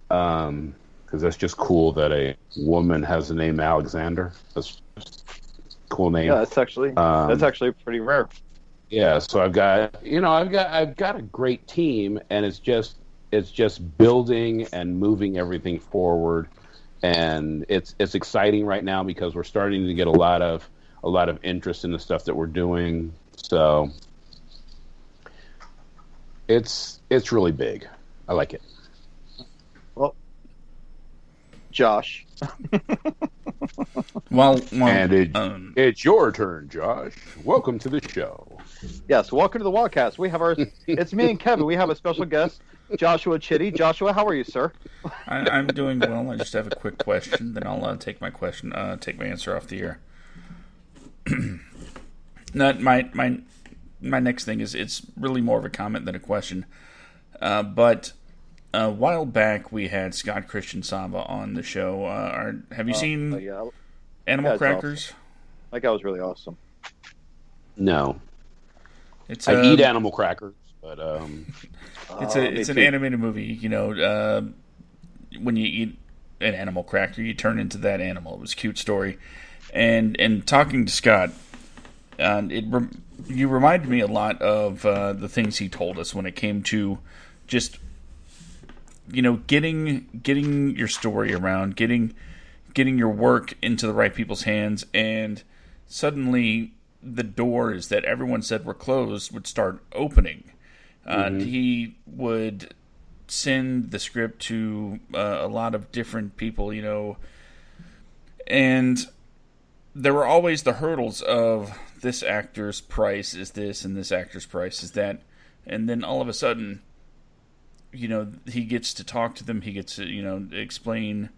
Because that's just cool that a woman has the name Alexander. That's just a cool name. Yeah, that's actually pretty rare. Yeah, so I've got a great team, and it's just building and moving everything forward, and it's exciting right now because we're starting to get a lot of interest in the stuff that we're doing. So it's really big. I like it. Well, Josh. Well, and it's your turn, Josh. Welcome to the show. Yes, welcome to the WADcast. We have it's me and Kevin. We have a special guest, Joshua Chitty. Joshua, how are you, sir? I'm doing well. I just have a quick question, then I'll take my answer off the air. Not my next thing is, it's really more of a comment than a question. But a while back we had Scott Christian Sava on the show. Have you seen Animal Crackers? Awesome. That guy was really awesome. No. I eat animal crackers, but it's an animated movie. When you eat an animal cracker, you turn into that animal. It was a cute story, and talking to Scott, you reminded me a lot of the things he told us when it came to just getting your story around, getting your work into the right people's hands, and suddenly the doors that everyone said were closed would start opening. He would send the script to a lot of different people, and there were always the hurdles of this actor's price is this and this actor's price is that. And then all of a sudden, he gets to talk to them. He gets to, explain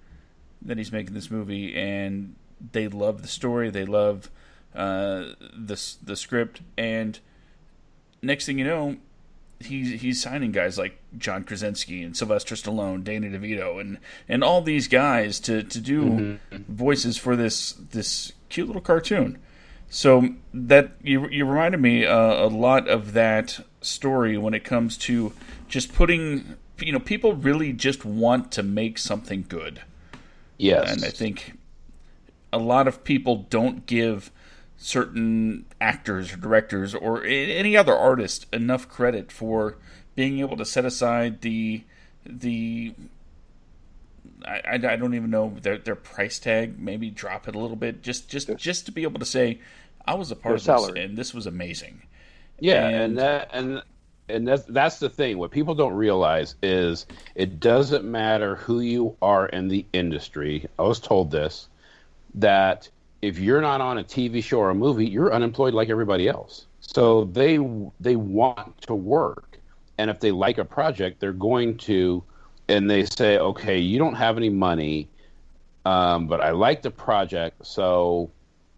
that he's making this movie, and they love the story. They love the script, and next thing you know, he's signing guys like John Krasinski and Sylvester Stallone, Danny DeVito, and all these guys to do voices for this cute little cartoon. So that you reminded me a lot of that story when it comes to just putting, people really just want to make something good. Yes. And I think a lot of people don't give certain actors or directors or any other artist enough credit for being able to set aside the I don't even know their price tag, maybe drop it a little bit, just to be able to say, I was a part of this and this was amazing. Yeah, and that's the thing. What people don't realize is it doesn't matter who you are in the industry. I was told this, that if you're not on a TV show or a movie, you're unemployed like everybody else. So they want to work, and if they like a project, they're going to. And they say, okay, you don't have any money, but I like the project, so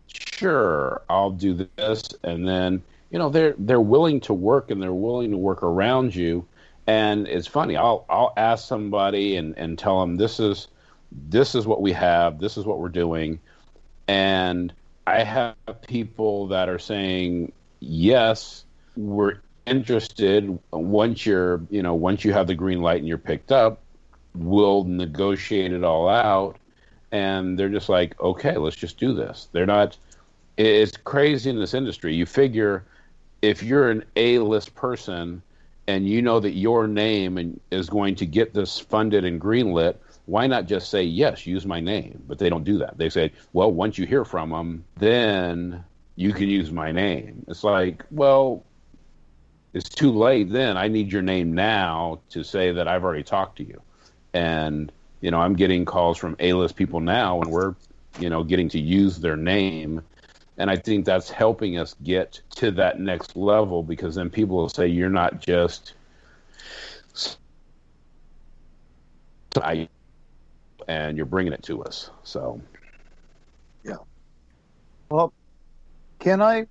sure, I'll do this. And then they're willing to work, and they're willing to work around you. And it's funny. I'll ask somebody and tell them this is what we have. This is what we're doing. And I have people that are saying, yes, we're interested. Once you have the green light and you're picked up, we'll negotiate it all out. And they're just like, okay, let's just do this. They're not. It's crazy in this industry. You figure if you're an A-list person and you know that your name is going to get this funded and greenlit, why not just say, yes, use my name? But they don't do that. They say, well, once you hear from them, then you can use my name. It's like, well, it's too late then. I need your name now to say that I've already talked to you. And, I'm getting calls from A-list people now, and we're, getting to use their name. And I think that's helping us get to that next level, because then people will say, you're not just and you're bringing it to us. So, yeah. Well, can I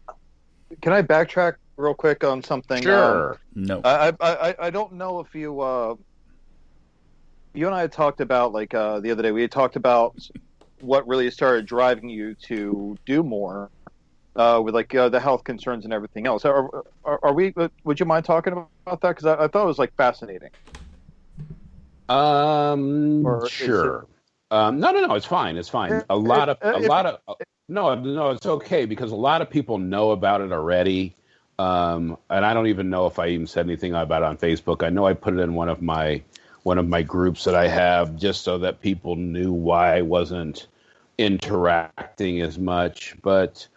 backtrack real quick on something? Sure. No. I don't know if you and I had talked about, like, the other day, we had talked about what really started driving you to do more with, like, the health concerns and everything else. Are we? Would you mind talking about that? Because I thought it was, like, fascinating. Sure. No, it's fine. It's fine. No, it's okay, because a lot of people know about it already. And I don't even know if I even said anything about it on Facebook. I know I put it in one of my groups that I have, just so that people knew why I wasn't interacting as much. But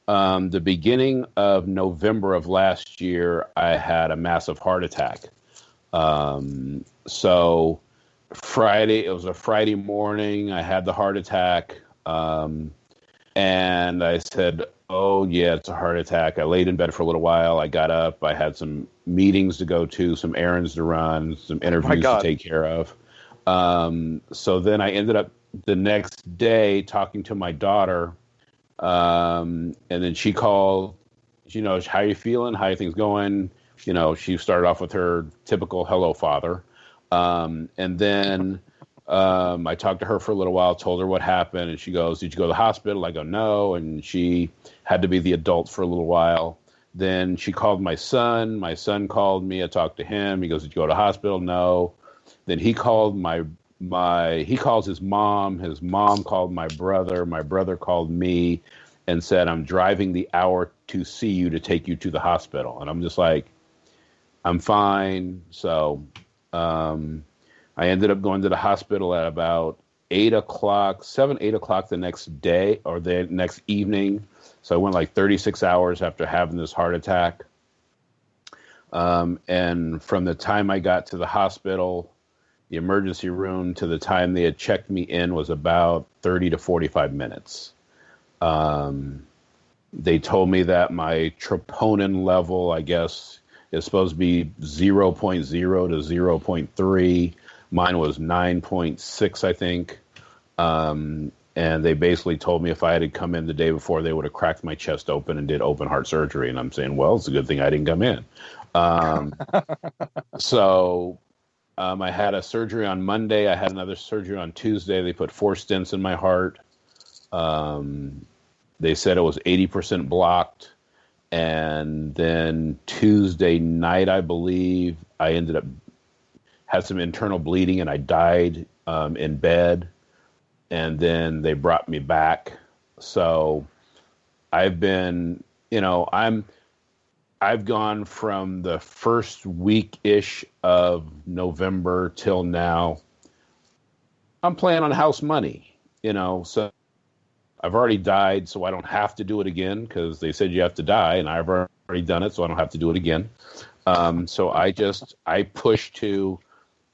the beginning of November of last year, I had a massive heart attack. So it was a Friday morning, I had the heart attack. And I said, oh, yeah, it's a heart attack. I laid in bed for a little while. I got up. I had some meetings to go to, some errands to run, some interviews to take care of. So then I ended up the next day talking to my daughter. And then she called, how you feeling? How are things going? She started off with her typical hello, father. And then I talked to her for a little while, told her what happened, and she goes, did you go to the hospital? I go, no. And she had to be the adult for a little while. Then she called my son. My son called me. I talked to him. He goes, did you go to the hospital? No. Then he called he calls his mom. His mom called my brother. My brother called me and said, I'm driving the hour to see you to take you to the hospital. And I'm just like, I'm fine. So, I ended up going to the hospital at about 8 o'clock the next day, or the next evening. So I went like 36 hours after having this heart attack. And from the time I got to the hospital, the emergency room, to the time they had checked me in was about 30 to 45 minutes. They told me that my troponin level, I guess, is supposed to be 0.0 to 0.3. Mine was 9.6, I think. And they basically told me if I had come in the day before, they would have cracked my chest open and did open heart surgery. And I'm saying, well, it's a good thing I didn't come in. So I had a surgery on Monday. I had another surgery on Tuesday. They put 4 stents in my heart. They said it was 80% blocked. And then Tuesday night, I believe, I ended up had some internal bleeding, and I died in bed. And then they brought me back. So I've been, I've gone from the first week-ish of November till now. I'm playing on house money, so I've already died, so I don't have to do it again, because they said you have to die, and I've already done it, so I don't have to do it again. So I push to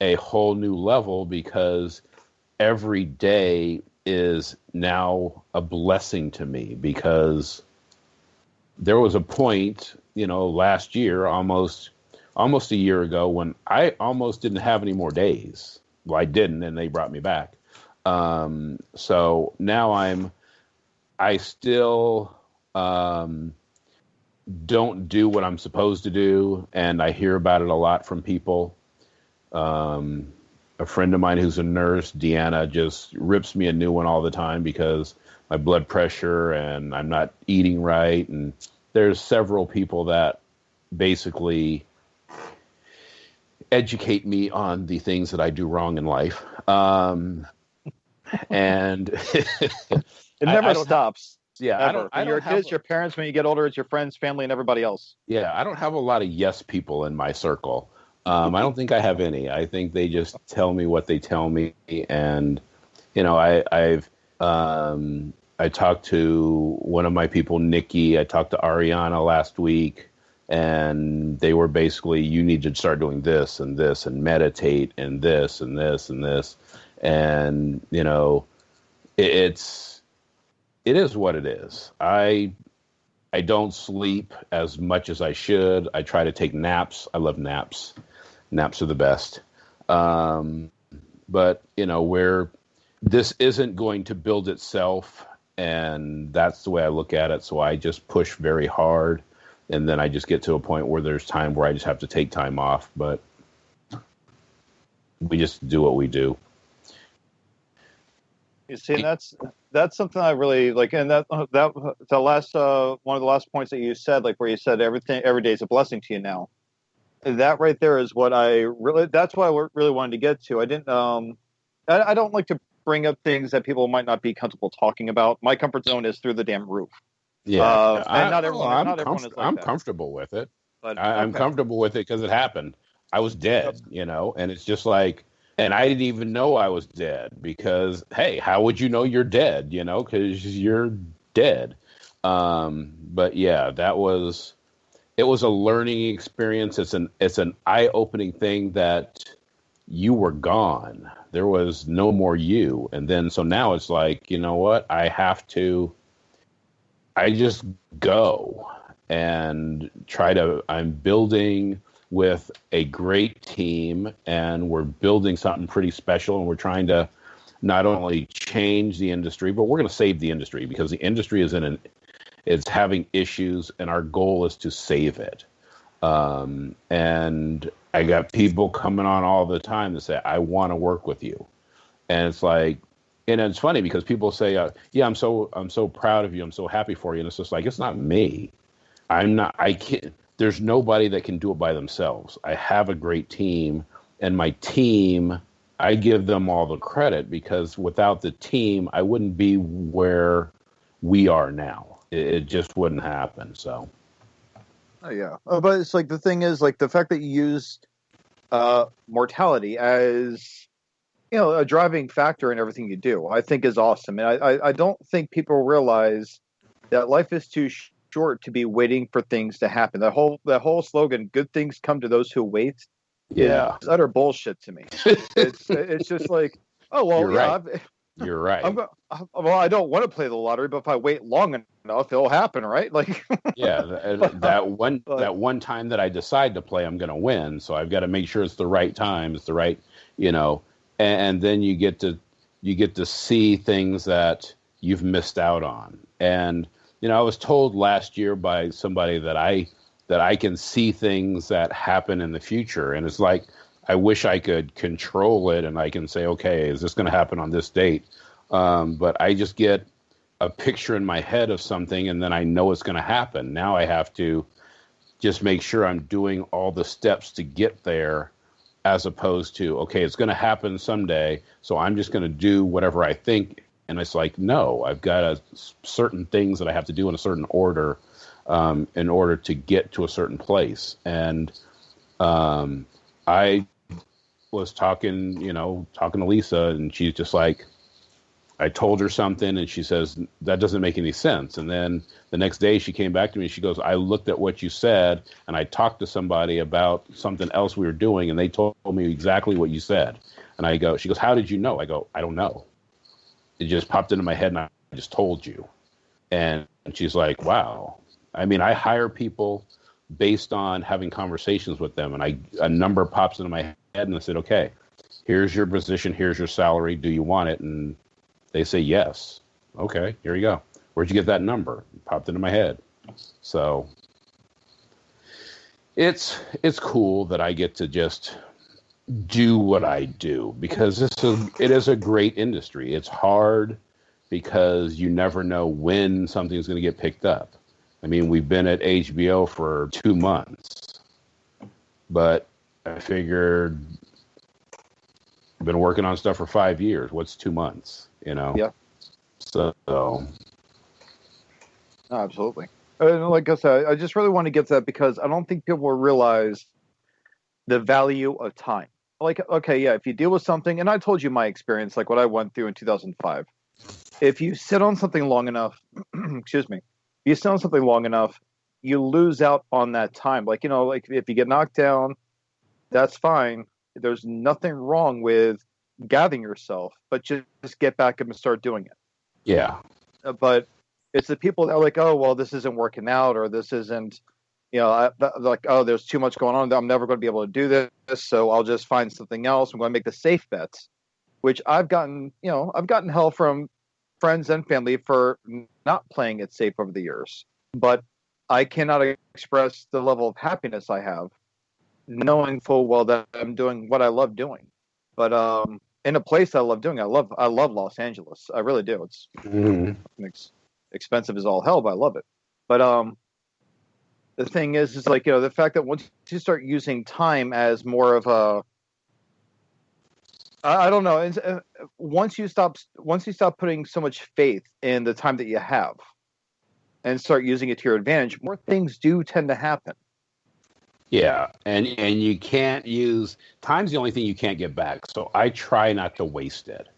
a whole new level, because every day is now a blessing to me, because there was a point, last year, almost a year ago, when I almost didn't have any more days. Well, I didn't, and they brought me back. So now I still don't do what I'm supposed to do, and I hear about it a lot from people. A friend of mine who's a nurse, Deanna, just rips me a new one all the time because my blood pressure and I'm not eating right. And there's several people that basically educate me on the things that I do wrong in life. And it never stops. Yeah, ever. Your kids, your parents, when you get older, it's your friends, family, and everybody else. Yeah, I don't have a lot of yes people in my circle. I don't think I have any. I think they just tell me what they tell me, and I talked to one of my people, Nikki. I talked to Ariana last week, and they were basically, you need to start doing this and this and meditate and this and this and this, and it is what it is. I don't sleep as much as I should. I try to take naps. I love naps. Naps are the best. But, where this isn't going to build itself, and that's the way I look at it. So I just push very hard, and then I just get to a point where there's time where I just have to take time off. But we just do what we do. You see, and that's something I really like, and that the last one of the last points that you said, like where you said every day is a blessing to you now. That right there is what that's what I really wanted to get to. I didn't I don't like to bring up things that people might not be comfortable talking about. My comfort zone is through the damn roof. Yeah, and not everyone is like I'm that. Comfortable with it. But I'm comfortable with it because it happened. I was dead, and it's just like, and I didn't even know I was dead because, hey, how would you know you're dead? Because you're dead. But yeah, it was a learning experience. It's an eye-opening thing that you were gone. There was no more you. And then, so now it's like, you know what? I just go and I'm building with a great team, and we're building something pretty special, and we're trying to not only change the industry, but we're going to save the industry, because the industry is it's having issues, and our goal is to save it. And I got people coming on all the time that say, I want to work with you. And it's like, and it's funny because people say, yeah, I'm so proud of you. I'm so happy for you. And it's just like, it's not me. I can't, there's nobody that can do it by themselves. I have a great team, and my team, I give them all the credit, because without the team, I wouldn't be where we are now. It just wouldn't happen. So. Oh yeah, but it's like, the thing is, like, the fact that you use mortality as a driving factor in everything you do, I think is awesome. And I don't think people realize that life is too short to be waiting for things to happen. That whole slogan, "Good things come to those who wait," yeah, is utter bullshit to me. It's just like, oh well, You're yeah. right. You're right. I don't want to play the lottery, but if I wait long enough, it'll happen, right? Like, yeah, that one time that I decide to play, I'm going to win. So I've got to make sure it's the right time, it's the right, and then you get to see things that you've missed out on. And I was told last year by somebody that I can see things that happen in the future, and it's like, I wish I could control it, and I can say, okay, is this going to happen on this date? But I just get a picture in my head of something, and then I know it's going to happen. Now I have to just make sure I'm doing all the steps to get there, as opposed to, okay, it's going to happen someday, so I'm just going to do whatever I think. And it's like, no, I've got certain things that I have to do in a certain order in order to get to a certain place. And I was talking to Lisa, and she's just like, I told her something, and she says, that doesn't make any sense. And then the next day she came back to me, and she goes, I looked at what you said, and I talked to somebody about something else we were doing, and they told me exactly what you said. And she goes, how did you know? I go, I don't know. It just popped into my head, and I just told you. And she's like, wow. I mean, I hire people based on having conversations with them, and a number pops into my head, and I said, okay, here's your position, here's your salary, do you want it? And they say yes. Okay, here you go. Where'd you get that number? It popped into my head. So it's cool that I get to just do what I do because it is a great industry. It's hard because you never know when something's going to get picked up. I mean, we've been at HBO for 2 months, but I figured I've been working on stuff for 5 years. What's 2 months? Yeah. So. No, absolutely. And like I said, I just really want to get to that because I don't think people realize the value of time. Like, okay, yeah, if you deal with something, and I told you my experience, like what I went through in 2005. If you sit on something long enough, excuse me, you sit on something long enough, you lose out on that time. Like, like if you get knocked down, that's fine. There's nothing wrong with gathering yourself, but just get back up and start doing it. Yeah. But it's the people that are like, oh, well, this isn't working out, or this isn't, like, oh, there's too much going on. I'm never going to be able to do this, so I'll just find something else. I'm going to make the safe bets, which I've gotten hell from friends and family for not playing it safe over the years. But I cannot express the level of happiness I have knowing full well that I'm doing what I love doing. But in a place I love doing, I love Los Angeles. I really do. It's expensive as all hell, but I love it. But the thing is like, the fact that once you start using time as more of a, I don't know, once you stop putting so much faith in the time that you have and start using it to your advantage, more things do tend to happen. Yeah, and you can't use time's the only thing you can't get back. So I try not to waste it.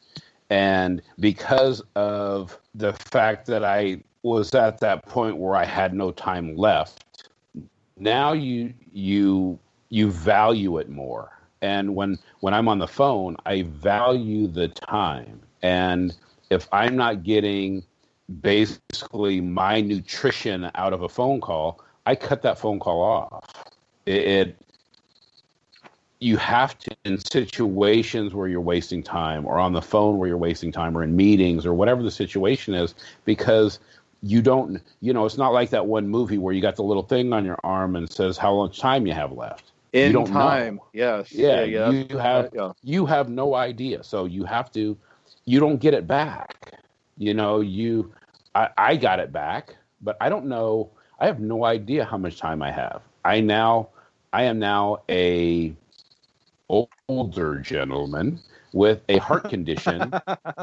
And because of the fact that I was at that point where I had no time left, now you value it more. And when I'm on the phone, I value the time. And if I'm not getting basically my nutrition out of a phone call, I cut that phone call off. You have to, in situations where you're wasting time, or on the phone where you're wasting time, or in meetings, or whatever the situation is, because you don't, it's not like that one movie where you got the little thing on your arm and says how much time you have left. In you don't time, know. Yes. Yeah, Yeah. you have no idea. So you don't get it back. I got it back, but I don't know. I have no idea how much time I have. I am now a older gentleman with a heart condition,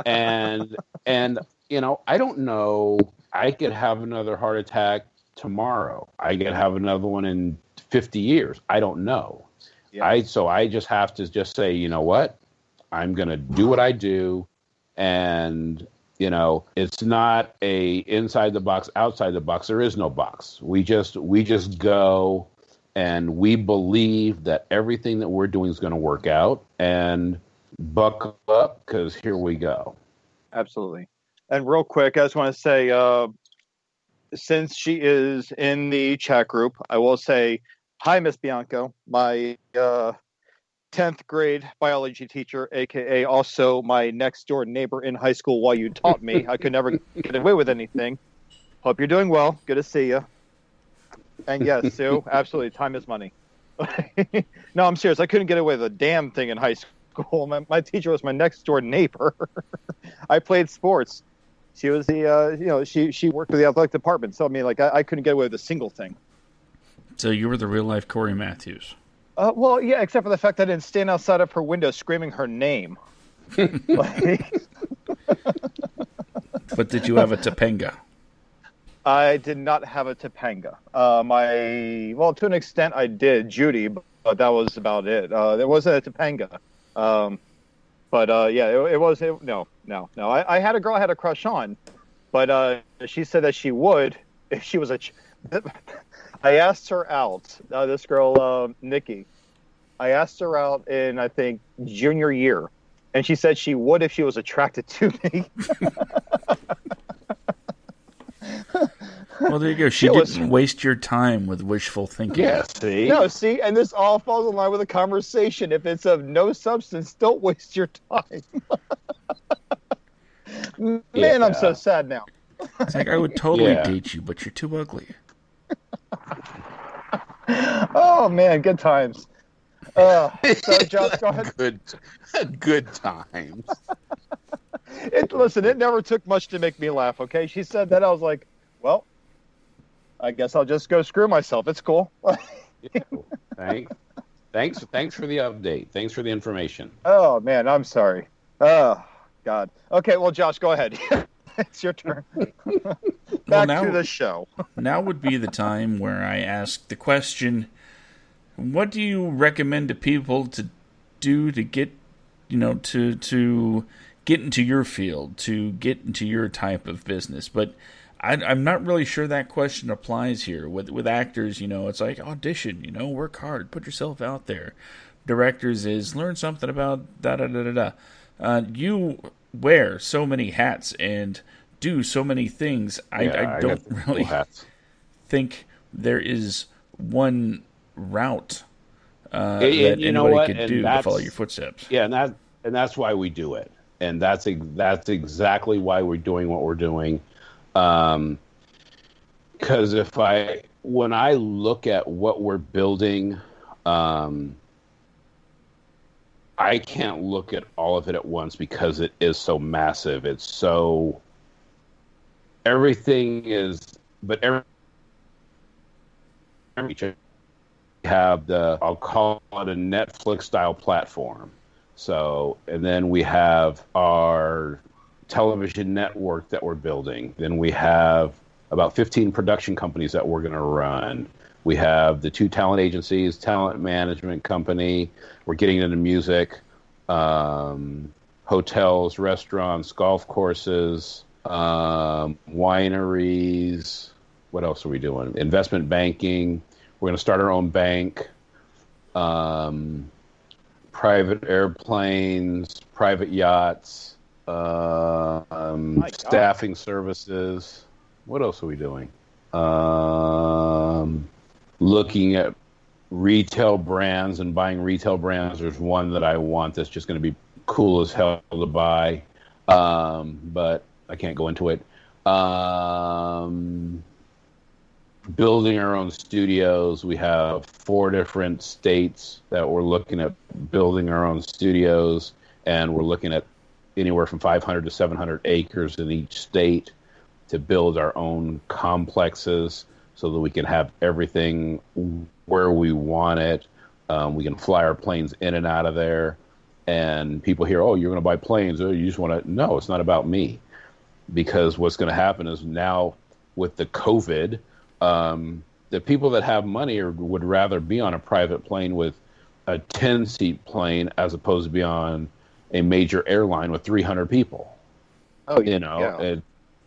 and I don't know. I could have another heart attack tomorrow. I could have another one in 50 years. I don't know. Yeah. So I just have to just say, you know what? I'm going to do what I do, and it's not a inside the box, outside the box. There is no box. We just go, and we believe that everything that we're doing is going to work out, and buckle up because here we go. Absolutely. And real quick, I just want to say, since she is in the chat group, I will say, hi, Miss Bianco, my 10th grade biology teacher, a.k.a. also my next door neighbor in high school while you taught me. I could never get away with anything. Hope you're doing well. Good to see you. And yes, Sue, absolutely, time is money. No, I'm serious. I couldn't get away with a damn thing in high school. My teacher was my next door neighbor. I played sports. She was the, she worked with the athletic department. So, I mean, like, I couldn't get away with a single thing. So you were the real-life Corey Matthews. Well, yeah, except for the fact that I didn't stand outside of her window screaming her name. But did you have a Topanga? I did not have a Topanga. To an extent, I did, Judy, but that was about it. There wasn't a Topanga. No. I had a girl I had a crush on, but she said that she would if she was I asked her out. This girl, Nikki. I asked her out in, I think, junior year, and she said she would if she was attracted to me. Well, there you go. She didn't waste your time with wishful thinking. Yeah, see? No, see? And this all falls in line with the conversation. If it's of no substance, don't waste your time. Man, I'm so sad now. It's like, I would totally date you, but you're too ugly. Oh man, good times. So Josh, go ahead. Good times. Listen, it never took much to make me laugh. Okay, she said that. I was like, well, I guess I'll just go screw myself. It's cool. Yeah, thanks for the update. Thanks for the information. Oh man, I'm sorry. Oh God. Okay, well, Josh, go ahead. It's your turn. Back to the show. Now would be the time where I ask the question: what do you recommend to people to do to get, to get into your field, to get into your type of business? But I'm not really sure that question applies here. With actors, it's like audition, work hard, put yourself out there. Directors is learn something about da-da-da-da-da. You wear so many hats and do so many things. I don't really think there is one route that anybody could do to follow your footsteps. Yeah, and that's why we do it. And that's exactly why we're doing what we're doing. Because when I look at what we're building, I can't look at all of it at once because it is so massive. It's so everything is, but every have I'll call it a Netflix style platform. So, and then we have our television network that we're building. Then we have about 15 production companies that we're going to run. We have the 2 talent agencies, talent management company. We're getting into music, hotels, restaurants, golf courses, wineries. What else are we doing? Investment banking. We're going to start our own bank. Private airplanes, private yachts, staffing services. What else are we doing? Looking at retail brands and buying retail brands. There's one that I want that's just going to be cool as hell to buy, but I can't go into it. Building our own studios. We have 4 different states that we're looking at building our own studios, and we're looking at anywhere from 500 to 700 acres in each state to build our own complexes so that we can have everything where we want it. We can fly our planes in and out of there, and people hear, oh, you're going to buy planes. Oh, you just want to... No, it's not about me, because what's going to happen is now with the COVID... the people that have money would rather be on a private plane with a 10-seat plane as opposed to be on a major airline with 300 people. Oh, yeah.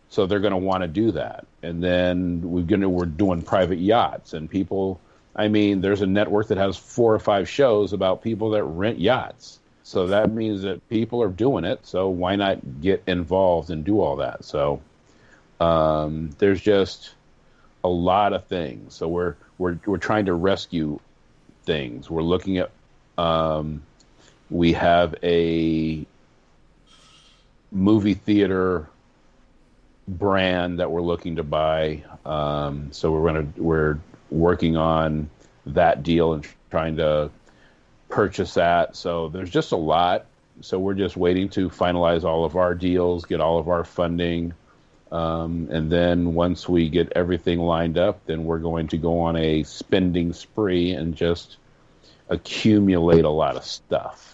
So they're going to want to do that. And then we're doing private yachts, and people, there's a network that has 4 or 5 shows about people that rent yachts. So that means that people are doing it. So why not get involved and do all that? So there's just a lot of things. So we're trying to rescue things. We're looking at we have a movie theater brand that we're looking to buy. So we're working on that deal and trying to purchase that. So there's just a lot. So we're just waiting to finalize all of our deals, get all of our funding. And then once we get everything lined up, then we're going to go on a spending spree and just accumulate a lot of stuff.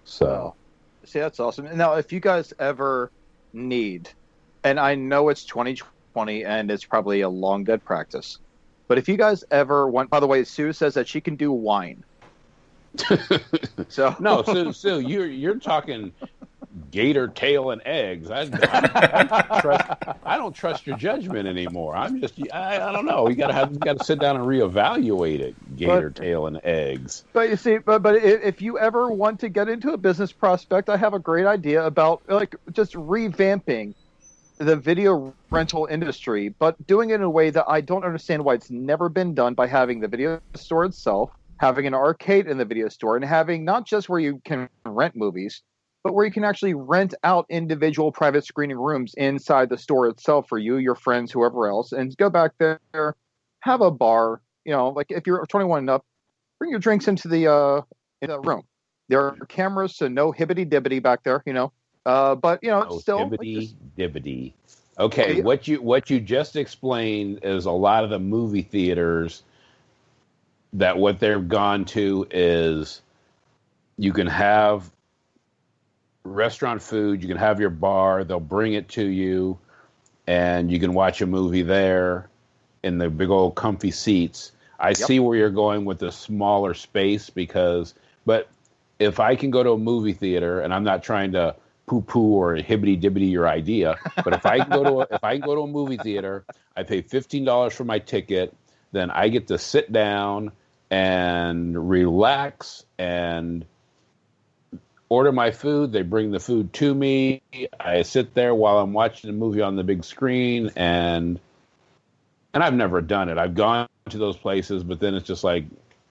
So, see, that's awesome. Now, if you guys ever need, and I know it's 2020 and it's probably a long dead practice, but if you guys ever want, by the way, Sue says that she can do wine. So no, Sue, you're talking gator tail and eggs. I don't trust your judgment anymore. I don't know. You got to sit down and reevaluate it. Gator tail and eggs. But you see, but if you ever want to get into a business prospect, I have a great idea about just revamping the video rental industry, but doing it in a way that I don't understand why it's never been done, by having the video store itself, having an arcade in the video store, and having not just where you can rent movies, but where you can actually rent out individual private screening rooms inside the store itself for you, your friends, whoever else, and go back there, have a bar, like if you're 21 and up, bring your drinks into the room. There are cameras, so no hibbity dibbity back there, but Oh, still hibbity dibbity. Okay, what you just explained is a lot of the movie theaters that what they've gone to is you can have restaurant food, you can have your bar, they'll bring it to you, and you can watch a movie there in the big old comfy seats. I see where you're going with the smaller space but if I can go to a movie theater, and I'm not trying to poo-poo or hibbity-dibbity your idea, but if I can go to a movie theater, I pay $15 for my ticket, then I get to sit down and relax and order my food. They bring the food to me. I sit there while I'm watching the movie on the big screen, and I've never done it. I've gone to those places, but then it's just like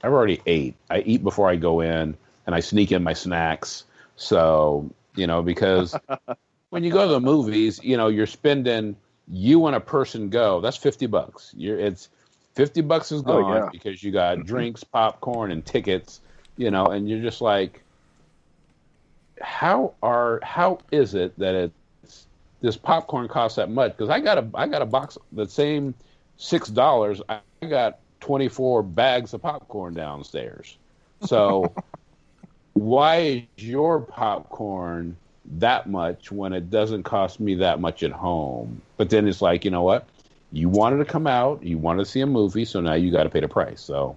I've already ate. I eat before I go in, and I sneak in my snacks. So, because when you go to the movies, you're spending, you and a person go, that's $50. It's $50 is gone because you got drinks, popcorn, and tickets, and you're just like, how is it that this popcorn costs that much? Because I got a box, the same $6. I got 24 bags of popcorn downstairs. So why is your popcorn that much when it doesn't cost me that much at home? But then it's like, you know what? You wanted to come out, you wanted to see a movie, so now you got to pay the price. So,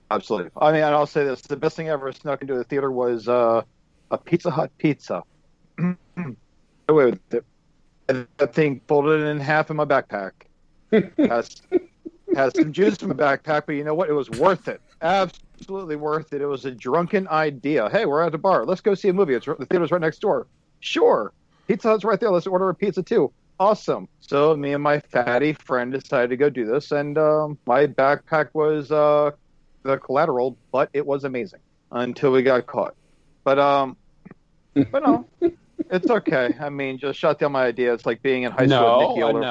absolutely. I mean, and I'll say this: the best thing I ever snuck into the theater was a Pizza Hut pizza. That thing folded in half in my backpack. Has some juice in my backpack, but you know what? It was worth it. Absolutely worth it. It was a drunken idea. Hey, we're at the bar. Let's go see a movie. The theater's right next door. Sure. Pizza Hut's right there. Let's order a pizza too. Awesome. So me and my fatty friend decided to go do this, and my backpack was the collateral, but it was amazing until we got caught. But no, it's okay. I mean, just shut down my idea. It's like being in high school.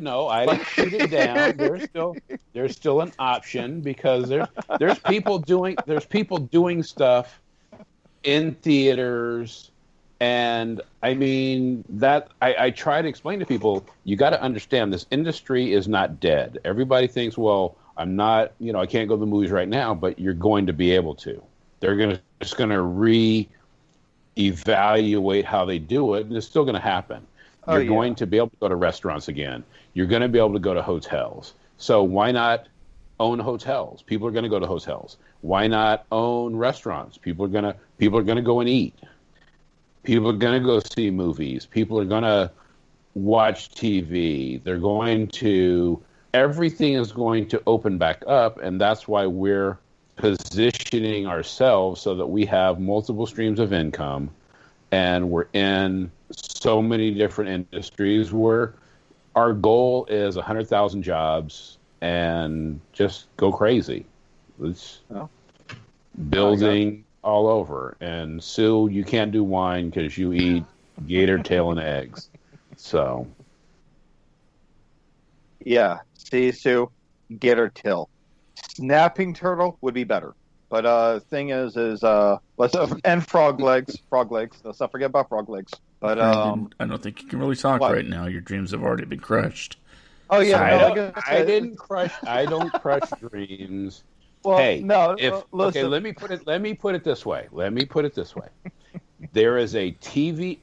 I didn't shoot it down. There's still an option because there's people doing stuff in theaters. And I mean that I try to explain to people, you got to understand this industry is not dead. Everybody thinks, well, I'm not, I can't go to the movies right now, but you're going to be able to. They're just going to re-evaluate how they do it, and it's still going to happen. You're going to be able to go to restaurants again. You're going to be able to go to hotels. So why not own hotels? People are going to go to hotels. Why not own restaurants? People are going to go and eat. People are going to go see movies. People are going to watch TV. Everything is going to open back up, and that's why we're positioning ourselves so that we have multiple streams of income, and we're in so many different industries where our goal is 100,000 jobs and just go crazy. It's building all over. And Sue, you can't do wine because you eat gator tail and eggs. So, yeah. See, Sue, gator tail. Snapping turtle would be better. But thing is let's and frog legs. Let's not forget about frog legs. But I don't think you can really talk right now. Your dreams have already been crushed. Oh yeah, I don't crush dreams. Well, hey, no. Okay, let me put it this way. There is a TV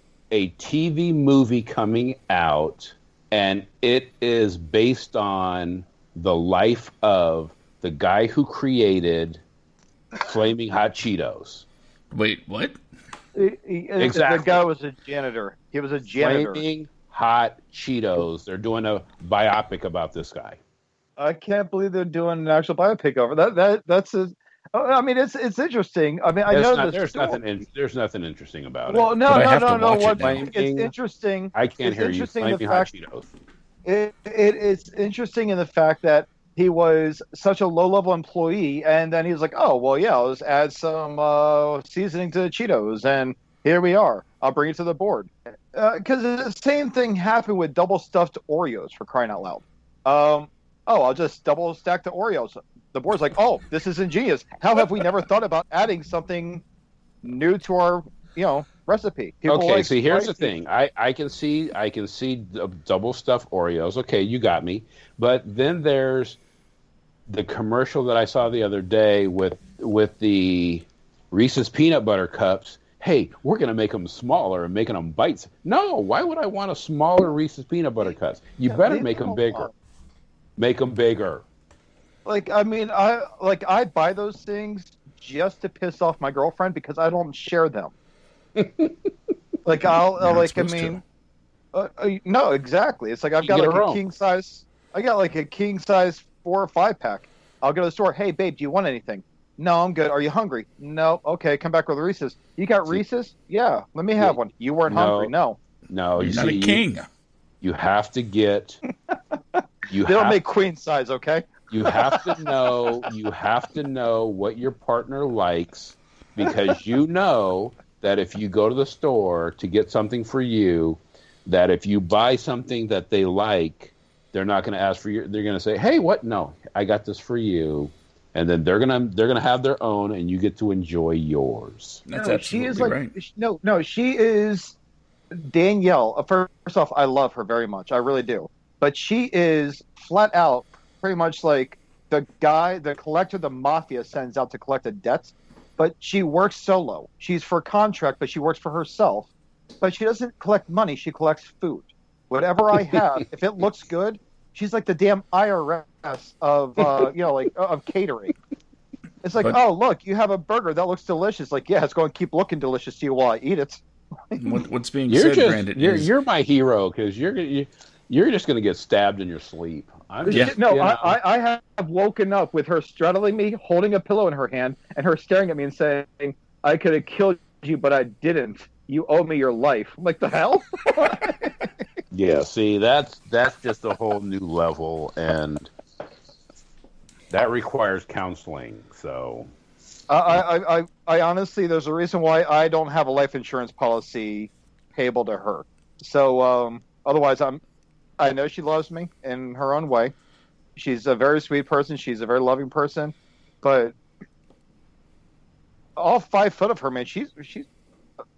movie coming out, and it is based on the life of the guy who created Flaming Hot Cheetos. Wait, what? Exactly. The guy was a janitor. He was a janitor. Flaming Hot Cheetos. They're doing a biopic about this guy. I can't believe they're doing an actual biopic over that. I mean, it's interesting. I mean, there's nothing interesting about it. Well, no. It's interesting. I can't hear you. Flaming Hot Cheetos. It's interesting in the fact that he was such a low-level employee, and then he was like, "Oh, well, yeah, let's add some seasoning to the Cheetos, and here we are. I'll bring it to the board." Because the same thing happened with double-stuffed Oreos, for crying out loud. I'll just double stack the Oreos. The board's like, oh, this is ingenious. How have we never thought about adding something new to our, recipe? Okay, see, here's the thing. I can see double stuffed Oreos. Okay, you got me. But then there's the commercial that I saw the other day with the Reese's peanut butter cups. Hey, we're going to make them smaller and making them bites. No, why would I want a smaller Reese's peanut butter cups? You better make them bigger. Make them bigger. Like, I mean, I buy those things just to piss off my girlfriend because I don't share them. Like, no, exactly. It's like I've got like a king size. I got like a king size 4 or 5 pack. I'll go to the store. Hey, babe, do you want anything? No, I'm good. Are you hungry? No. Okay, come back with Reese's. You got Reese's? Yeah, let me have one. You weren't hungry? No. No, you're not a king. You have to get. They don't make queen size, okay? You have to know. You have to know what your partner likes, because you know that if you go to the store to get something for you, that if you buy something that they like, they're not going to ask for your. They're going to say, "Hey, what? No, I got this for you." And then they're gonna have their own, and you get to enjoy yours. That's absolutely right. No, she is Danielle. First off, I love her very much. I really do. But she is flat out pretty much like the guy, the collector, the mafia sends out to collect a debt. But she works solo. She's for contract, but she works for herself. But she doesn't collect money. She collects food. Whatever I have, if it looks good. She's like the damn IRS of, of catering. It's like, oh, look, you have a burger that looks delicious. Like, yeah, it's going to keep looking delicious to you while I eat it. What's being said, Brandon? You're my hero, because you're just going to get stabbed in your sleep. I have woken up with her straddling me, holding a pillow in her hand, and her staring at me and saying, I could have killed you, but I didn't. You owe me your life. I'm like, the hell? Yeah, see, that's just a whole new level, and that requires counseling. So, I honestly, there's a reason why I don't have a life insurance policy payable to her. So, otherwise, I know she loves me in her own way. She's a very sweet person. She's a very loving person, but all 5 foot of her, man, she's.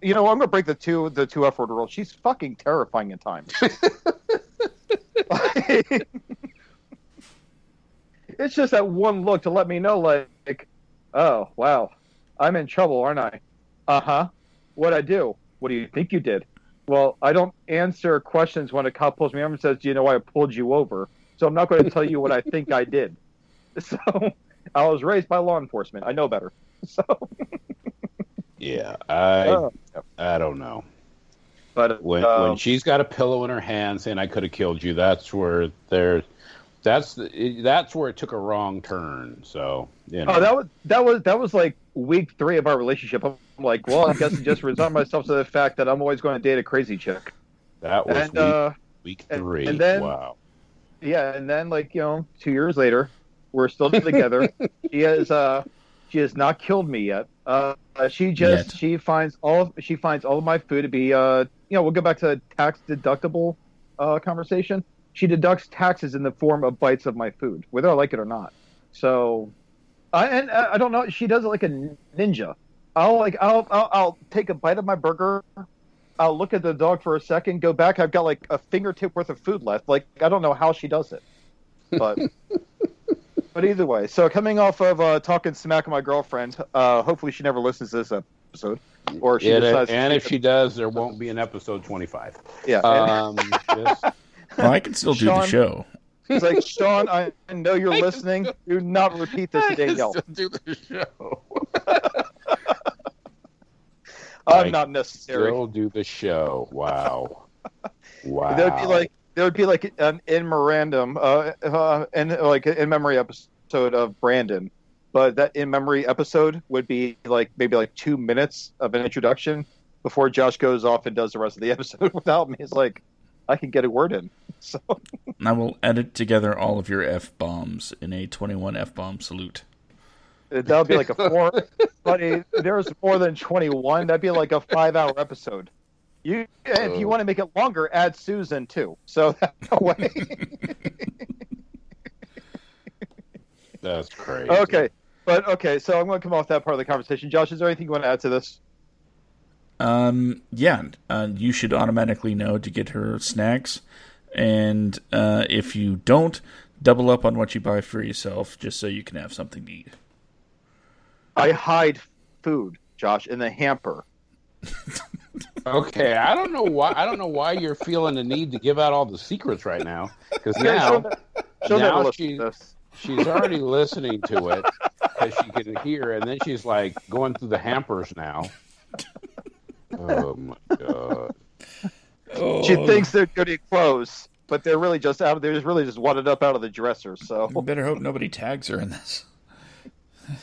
I'm going to break the two F word rule. She's fucking terrifying at times. It's just that one look to let me know, like, oh, wow, I'm in trouble, aren't I? Uh-huh. What'd I do? What do you think you did? Well, I don't answer questions when a cop pulls me over and says, do you know why I pulled you over? So I'm not going to tell you what I think I did. So I was raised by law enforcement. I know better. So... Yeah, I don't know. But when she's got a pillow in her hand saying I could have killed you, that's where that's where it took a wrong turn. So Oh, that was like week 3 of our relationship. I'm like, well, I guess I just resigned myself to the fact that I'm always going to date a crazy chick. That was week 3. And then, wow. Yeah, and then 2 years later, we're still together. She has not killed me yet. She finds all of my food to be we'll go back to the tax deductible conversation. She deducts taxes in the form of bites of my food, whether I like it or not. So I don't know, she does it like a ninja. I'll take a bite of my burger, I'll look at the dog for a second, go back, I've got like a fingertip worth of food left. Like, I don't know how she does it. But But either way, so coming off of talking smack with my girlfriend, hopefully she never listens to this episode, or she decides. And if she does, there won't be an episode 25. Yeah. Well, I can still do the show. He's like, Sean, I know you're listening. Do not repeat this to Danielle. I can still do the show. I'm not necessary. Still do the show. Wow. Wow. There would be like an in memorandum, and like an in memory episode of Brandon, but that in memory episode would be like maybe like 2 minutes of an introduction before Josh goes off and does the rest of the episode without me. It's like, I can get a word in. So I will edit together all of your F-bombs in a 21 F-bomb salute. That would be like a 4, buddy. There's more than 21. That'd be like a 5-hour episode. If you want to make it longer, add Susan too. So that way. That's crazy. Okay, so I'm going to come off that part of the conversation. Josh, is there anything you want to add to this? Yeah, you should automatically know to get her snacks, and if you don't, double up on what you buy for yourself, just so you can have something to eat. I hide food, Josh, in the hamper. Okay, I don't know why you're feeling the need to give out all the secrets right now. Because she's already listening to it because she can hear, and then she's like going through the hampers now. Oh my god! She thinks they're goody clothes, but they're really just out. They're just really just wadded up out of the dresser. So you better hope nobody tags her in this.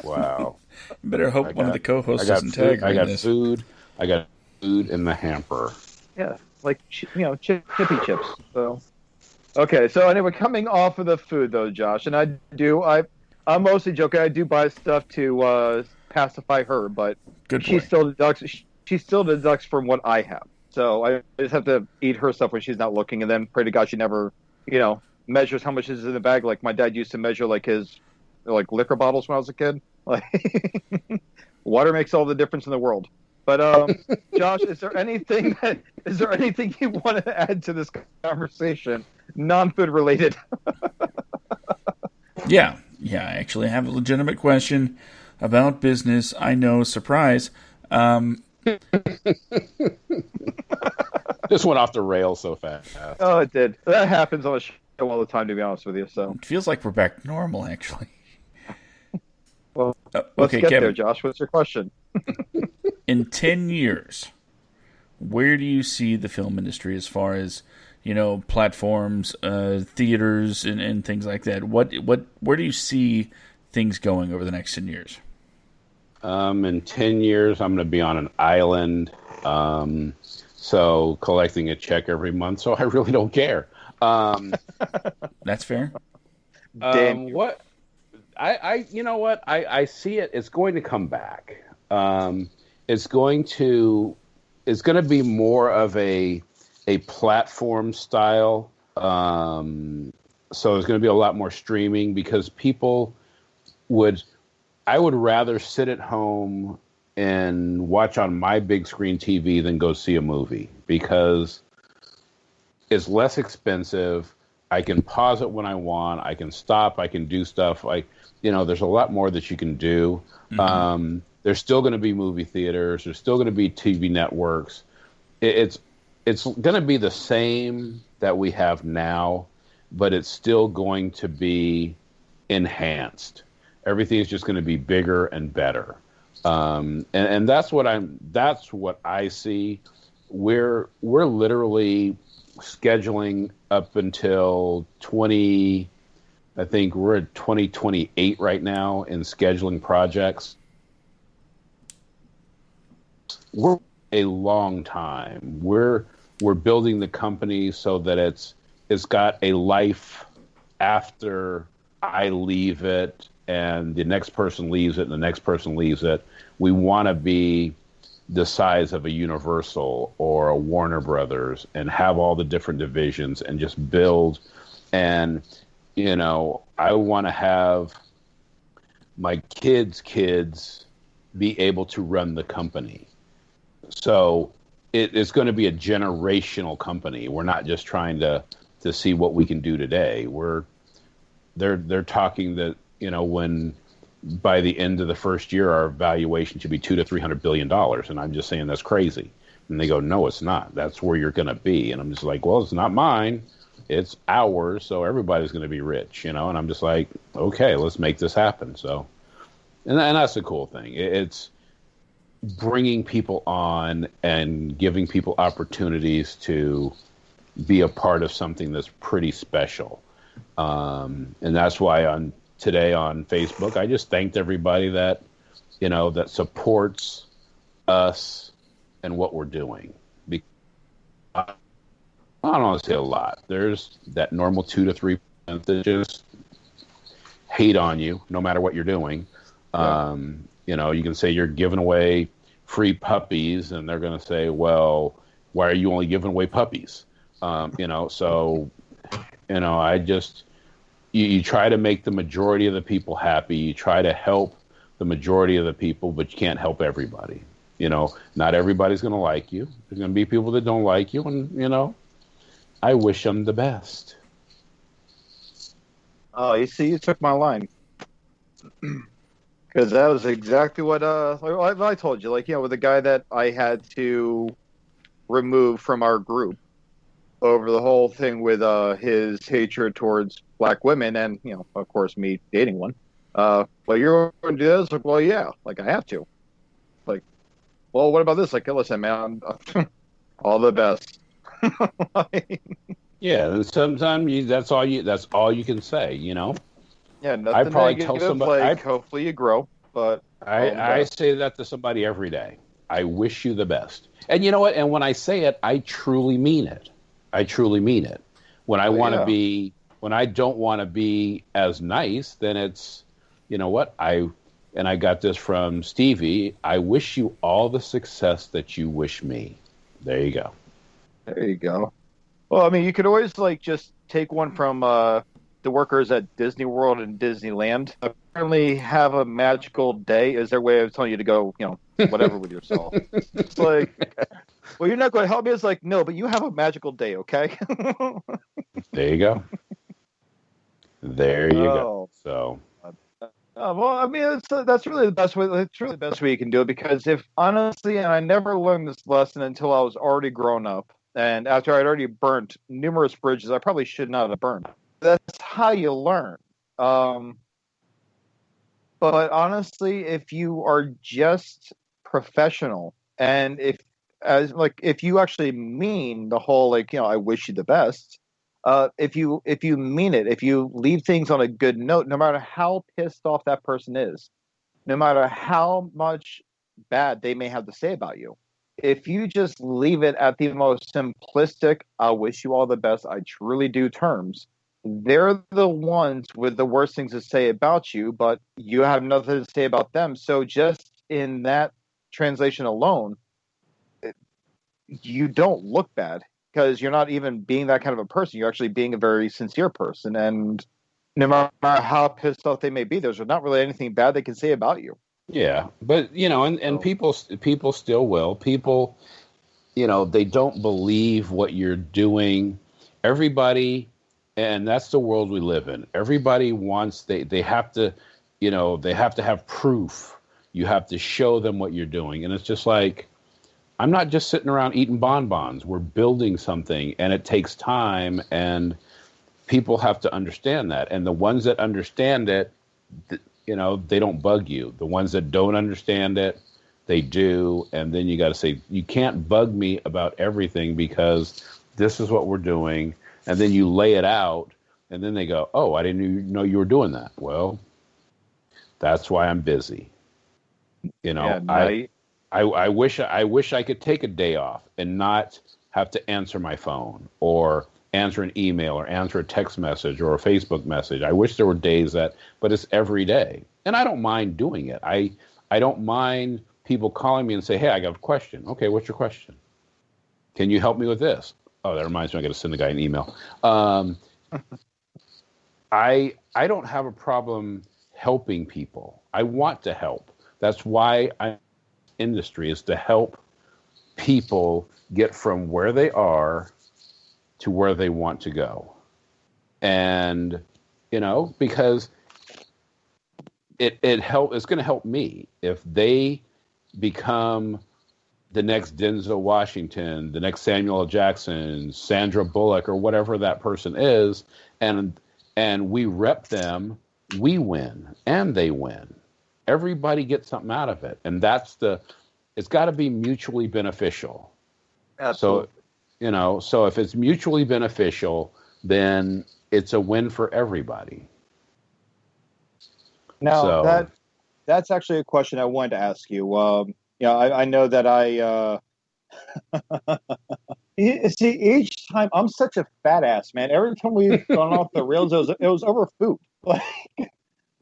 Wow! You better hope one of the co-hosts doesn't tag her in this. I got food in the hamper. Yeah, like chippy chips. So okay, so anyway, coming off of the food though, Josh, and I'm mostly joking. I do buy stuff to pacify her, but she still deducts from what I have. So I just have to eat her stuff when she's not looking, and then pray to God she never, measures how much is in the bag. Like my dad used to measure like his liquor bottles when I was a kid. Like water makes all the difference in the world. But Josh, is there anything you want to add to this conversation, non-food related? Yeah. I actually have a legitimate question about business. I know, surprise. This went off the rails so fast. Oh, it did. That happens on the show all the time, to be honest with you. So it feels like we're back to normal, actually. Well, let's get there, Josh. What's your question? In 10 years, where do you see the film industry as far as, platforms, theaters, and things like that? Where do you see things going over the next 10 years? In 10 years, I'm going to be on an island, so collecting a check every month, so I really don't care. That's fair. What? I see it. It's going to come back. It's going to be more of a platform style. So there's going to be a lot more streaming because I would rather sit at home and watch on my big screen TV than go see a movie because it's less expensive. I can pause it when I want. I can stop. I can do stuff. There's a lot more that you can do. Mm-hmm. There's still going to be movie theaters. There's still going to be TV networks. It's going to be the same that we have now, but it's still going to be enhanced. Everything is just going to be bigger and better. And that's what I see. We're literally scheduling up until I think we're at 2028 right now in scheduling projects. We're a long time. We're building the company so that it's got a life after I leave it and the next person leaves it and the next person leaves it. We want to be the size of a Universal or a Warner Brothers and have all the different divisions and just build. And, I want to have my kids' be able to run the company. So it's going to be a generational company. We're not just trying to see what we can do today. They're talking that, when by the end of the first year, our valuation should be $200 to $300 billion. And I'm just saying that's crazy. And they go, no, it's not. That's where you're going to be. And I'm just like, well, it's not mine. It's ours. So everybody's going to be rich, And I'm just like, okay, let's make this happen. So, and that's the cool thing. It's bringing people on and giving people opportunities to be a part of something that's pretty special. And that's why today on Facebook, I just thanked everybody that, that supports us and what we're doing. Because I don't want to say a lot. There's that normal 2 to 3% that just hate on you no matter what you're doing. Yeah. You can say you're giving away free puppies and they're going to say, well, why are you only giving away puppies? So, you try to make the majority of the people happy. You try to help the majority of the people, but you can't help everybody. Not everybody's going to like you. There's going to be people that don't like you, and I wish them the best. Oh, you see, you took my line. Because that was exactly what I told you. With the guy that I had to remove from our group over the whole thing with his hatred towards black women, and of course, me dating one. Well, you're going to do this? Well, yeah, I have to. Well, what about this? Listen, man, all the best. Yeah, and sometimes that's all you can say. Yeah, nothing I probably negative, tell somebody. Hopefully you grow, but I say that to somebody every day. I wish you the best. And you know what? And when I say it, I truly mean it. I truly mean it. When I want to be, when I don't want to be as nice, then it's, you know what? I got this from Stevie. I wish you all the success that you wish me. There you go. There you go. Well, I mean, you could always just take one from the workers at Disney World and Disneyland. Apparently, have a magical day is their way of telling you to go, whatever with yourself. It's well, you're not going to help me. It's no, but you have a magical day, okay? There you go. There you go. So. Well, I mean, that's really the best way. It's really the best way you can do it, because if honestly, and I never learned this lesson until I was already grown up, and after I'd already burnt numerous bridges I probably should not have burned. That's how you learn. But honestly, if you are just professional, and if you actually mean the whole I wish you the best. If you mean it, if you leave things on a good note, no matter how pissed off that person is, no matter how much bad they may have to say about you, if you just leave it at the most simplistic, I wish you all the best, I truly do terms, they're the ones with the worst things to say about you, but you have nothing to say about them. So just in that translation alone, you don't look bad. Because you're not even being that kind of a person. You're actually being a very sincere person. And no matter how pissed off they may be, there's not really anything bad they can say about you. Yeah. But, and people still will. People, they don't believe what you're doing. Everybody, and that's the world we live in. Everybody wants, they have to, they have to have proof. You have to show them what you're doing. And it's just I'm not just sitting around eating bonbons. We're building something, and it takes time, and people have to understand that. And the ones that understand it, they don't bug you. The ones that don't understand it, they do. And then you got to say, you can't bug me about everything because this is what we're doing. And then you lay it out, and then they go, oh, I didn't even know you were doing that. Well, that's why I'm busy. I wish I could take a day off and not have to answer my phone or answer an email or answer a text message or a Facebook message. I wish there were days but it's every day. And I don't mind doing it. I don't mind people calling me and say, hey, I got a question. Okay, what's your question? Can you help me with this? Oh, that reminds me, I got to send the guy an email. I don't have a problem helping people. I want to help. That's why industry is to help people get from where they are to where they want to go. And because it's going to help me if they become the next Denzel Washington, the next Samuel L. Jackson, Sandra Bullock, or whatever that person is, and we rep them, we win and they win. Everybody gets something out of it. And it's got to be mutually beneficial. Absolutely. So if it's mutually beneficial, then it's a win for everybody. Now, that's actually a question I wanted to ask you. I know that see, each time I'm such a fat ass, man. Every time we've gone off the rails, it was over food.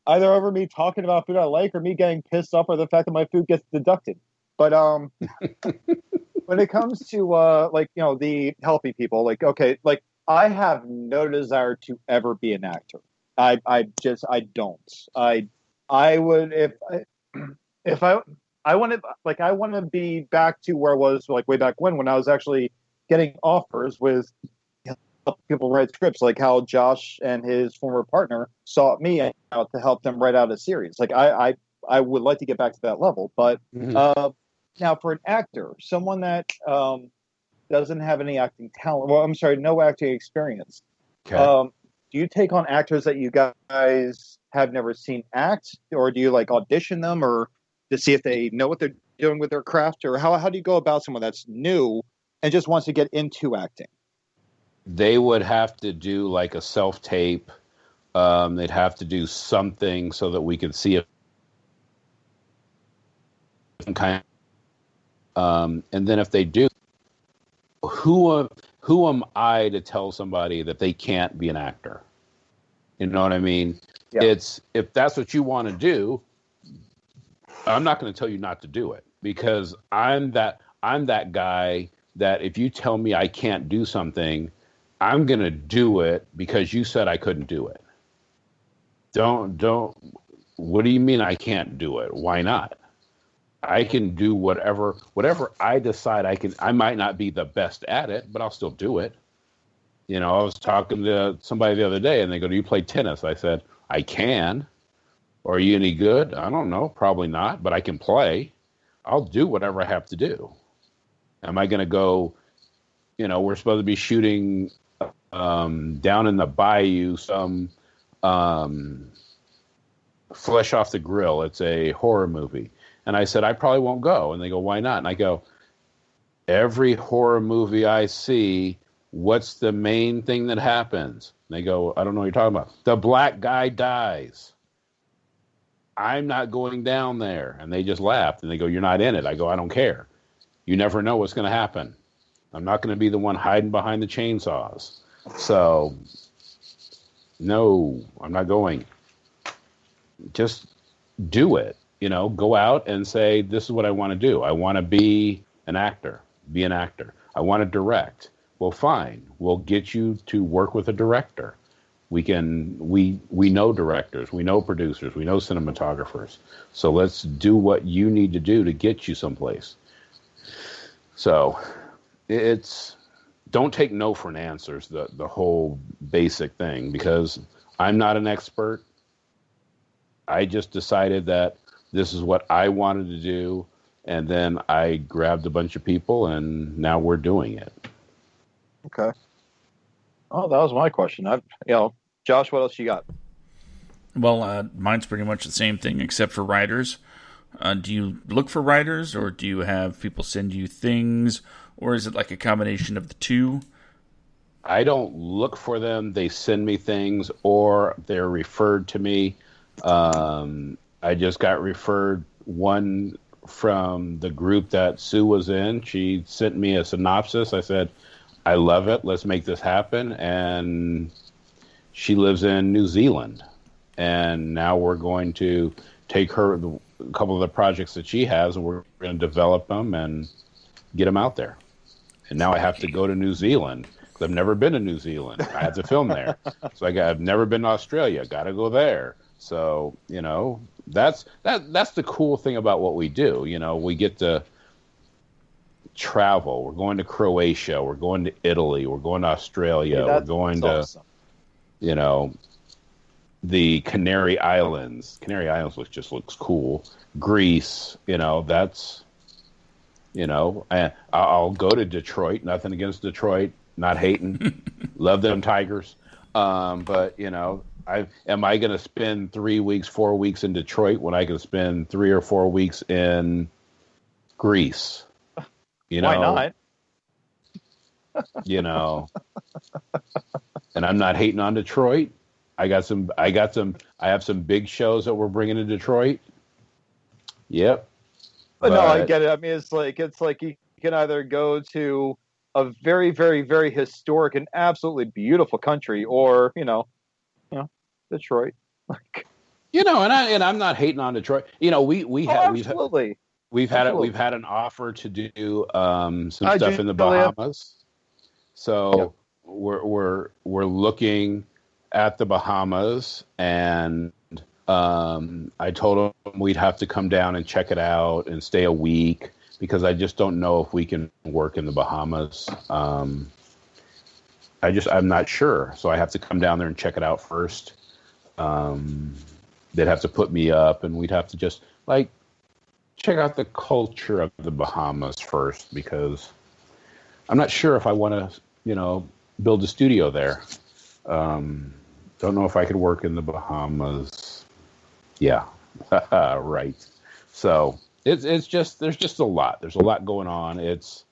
Either over me talking about food I like or me getting pissed off or the fact that my food gets deducted. But when it comes to the healthy people, I have no desire to ever be an actor. I don't. I would if I want to I want to be back to where I was like way back when I was actually getting offers with people write scripts, like how Josh and his former partner sought me out to help them write out a series. Like I would like to get back to that level, but now for an actor, someone that doesn't have any acting talent, well, I'm sorry, no acting experience. Okay. Do you take on actors that you guys have never seen act, or do you like audition them, or to see if they know what they're doing with their craft, or how do you go about someone that's new and just wants to get into acting? They would have to do like a self-tape. They'd have to do something so that we could see if kind of, and then if they do, who am I to tell somebody that they can't be an actor? You know what I mean? Yeah. It's, if that's what you want to do, I'm not going to tell you not to do it, because I'm that guy that if you tell me I can't do something, I'm going to do it because you said I couldn't do it. Don't, what do you mean I can't do it? Why not? I can do whatever I decide I can. I might not be the best at it, but I'll still do it. You know, I was talking to somebody the other day and they go, "Do you play tennis?" I said, "I can." "Are you any good?" "I don't know, probably not, but I can play. I'll do whatever I have to do." Am I going to go, you know, we're supposed to be shooting down in the bayou, some Flesh Off the Grill. It's a horror movie. And I said, I probably won't go. And they go, "Why not?" And I go, every horror movie I see, what's the main thing that happens? And they go, "I don't know what you're talking about." "The black guy dies." "I'm not going down there." And they just laughed. And they go, "You're not in it." I go, "I don't care. You never know what's going to happen. I'm not going to be the one hiding behind the chainsaws. So, no, I'm not going." Just do it. You know, go out and say, "This is what I want to do. I want to be an actor. Be an actor. I want to direct." Well, fine. We'll get you to work with a director. We know directors. We know producers. We know cinematographers. So let's do what you need to do to get you someplace. So it's, don't take no for an answer, is the whole basic thing, because I'm not an expert. I just decided that this is what I wanted to do, and then I grabbed a bunch of people, and now we're doing it. Okay. Oh, that was my question. Josh, what else you got? Well, mine's pretty much the same thing, except for writers. Do you look for writers, or do you have people send you things, or is it like a combination of the two? I don't look for them. They send me things, or they're referred to me. I just got referred one from the group that Sue was in. She sent me a synopsis. I said, "I love it. Let's make this happen." And she lives in New Zealand. And now we're going to take her a couple of the projects that she has, and we're going to develop them and get them out there. And now I have to go to New Zealand, because I've never been to New Zealand. I have to film there. So I've never been to Australia. Got to go there. So, you know, that's the cool thing about what we do. You know, we get to travel. We're going to Croatia. We're going to Italy. We're going to Australia. We're going to, awesome. You know, the Canary Islands. Canary Islands just looks cool. Greece, you know, that's, you know, I'll go to Detroit. Nothing against Detroit. Not hating. Love them Tigers. But, you know, am I going to spend 3 weeks, 4 weeks in Detroit when I can spend 3 or 4 weeks in Greece? You know, why not? You know, and I'm not hating on Detroit. I have some big shows that we're bringing to Detroit. Yep. But no, I get it. I mean, it's like you can either go to a very, very, very historic and absolutely beautiful country, or you know, Detroit. You know, and I'm not hating on Detroit. You know, we've had an offer to do some stuff in the Bahamas. So yep. we're looking at the Bahamas, and I told them we'd have to come down and check it out and stay a week because I just don't know if we can work in the Bahamas. I'm not sure, so I have to come down there and check it out first. They'd have to put me up, and we'd have to just check out the culture of the Bahamas first because I'm not sure if I want to, build a studio there. Don't know if I could work in the Bahamas. Yeah, right. So it's just there's just a lot. There's a lot going on. It's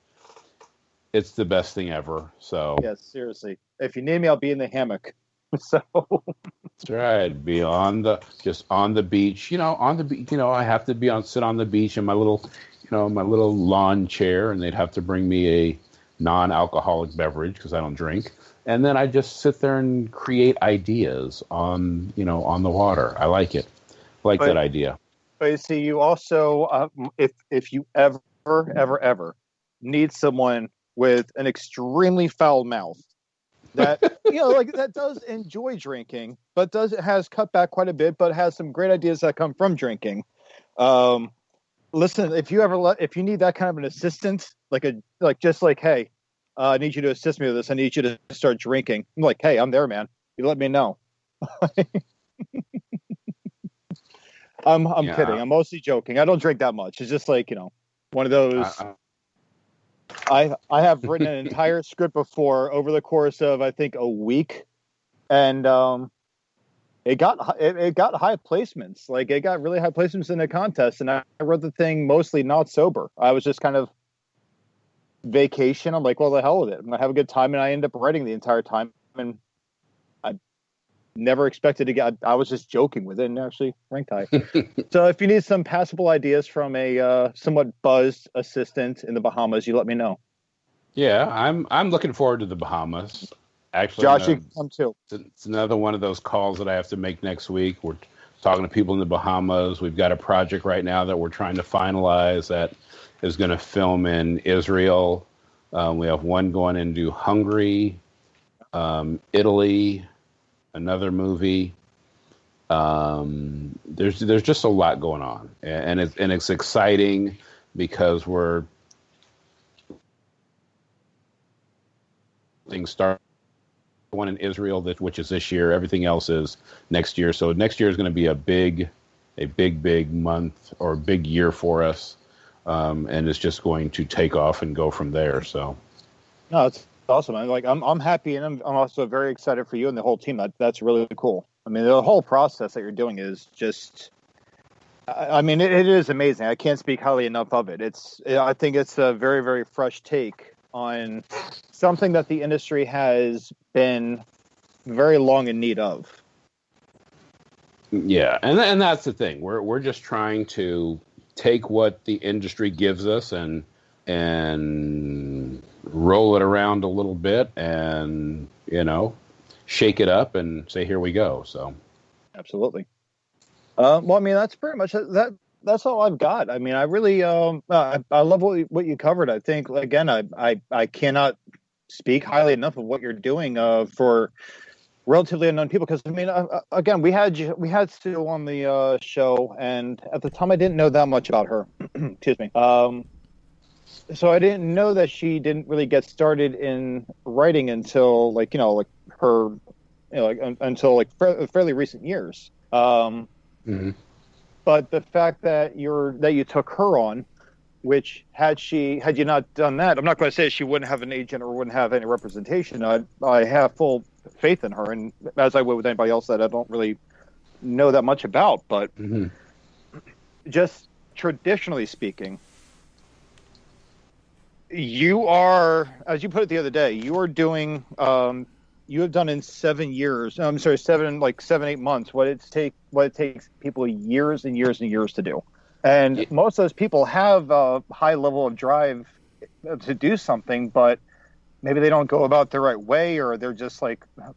the best thing ever. So yeah, seriously. If you need me, I'll be in the hammock. So that's right. Be on the beach. On the beach. I have to sit on the beach in my little lawn chair, and they'd have to bring me a non-alcoholic beverage because I don't drink. And then I just sit there and create ideas on the water. I like it. I like that idea. But you see, you also, if you ever need someone with an extremely foul mouth that that does enjoy drinking, but has cut back quite a bit, but has some great ideas that come from drinking. Listen, if you need that kind of an assistant, hey, I need you to assist me with this. I need you to start drinking. I'm like, hey, I'm there, man. You let me know. I'm kidding. I'm mostly joking. I don't drink that much. It's just one of those. I have written an entire script before over the course of I think a week, and it got high placements. It got really high placements in the contest, and I wrote the thing mostly not sober. I was just kind of vacation. I'm like, well, the hell with it. I'm gonna have a good time, and I end up writing the entire time, and I never expected to get. I was just joking with it, and actually ranked high. So if you need some passable ideas from a somewhat buzzed assistant in the Bahamas, you let me know. Yeah, I'm looking forward to the Bahamas. Actually, Josh, you can come too. It's another one of those calls that I have to make next week. We're talking to people in the Bahamas. We've got a project right now that we're trying to finalize that is going to film in Israel. We have one going into Hungary, Italy, another movie. There's just a lot going on, and it's exciting because things start. One in Israel, which is this year. Everything else is next year. So next year is going to be a big month or big year for us, and it's just going to take off and go from there. So, no, it's awesome. I'm happy, and I'm also very excited for you and the whole team. That's really cool. I mean, the whole process that you're doing is just. I mean, it is amazing. I can't speak highly enough of it. I think it's a very, very fresh take on something that the industry has been very long in need of. Yeah, and that's the thing. We're just trying to take what the industry gives us and roll it around a little bit and shake it up and say here we go. So absolutely. Well, I mean, that's pretty much that. That's all I've got. I mean, I really, I love what you covered. I think, again, I cannot speak highly enough of what you're doing for relatively unknown people. Because I mean, again, we had Sue on the show, and at the time, I didn't know that much about her. Excuse me. So I didn't know that she didn't really get started in writing until until fairly recent years. Mm-hmm. But the fact that you took her on, which had you not done that, I'm not going to say she wouldn't have an agent or wouldn't have any representation. I have full faith in her, and as I would with anybody else that I don't really know that much about. But just traditionally speaking, you are, as you put it the other day, you are doing. You have done in 7 years. I'm sorry, 7-8 months. What it takes people years and years and years to do, and most of those people have a high level of drive to do something, but maybe they don't go about the right way, or they're just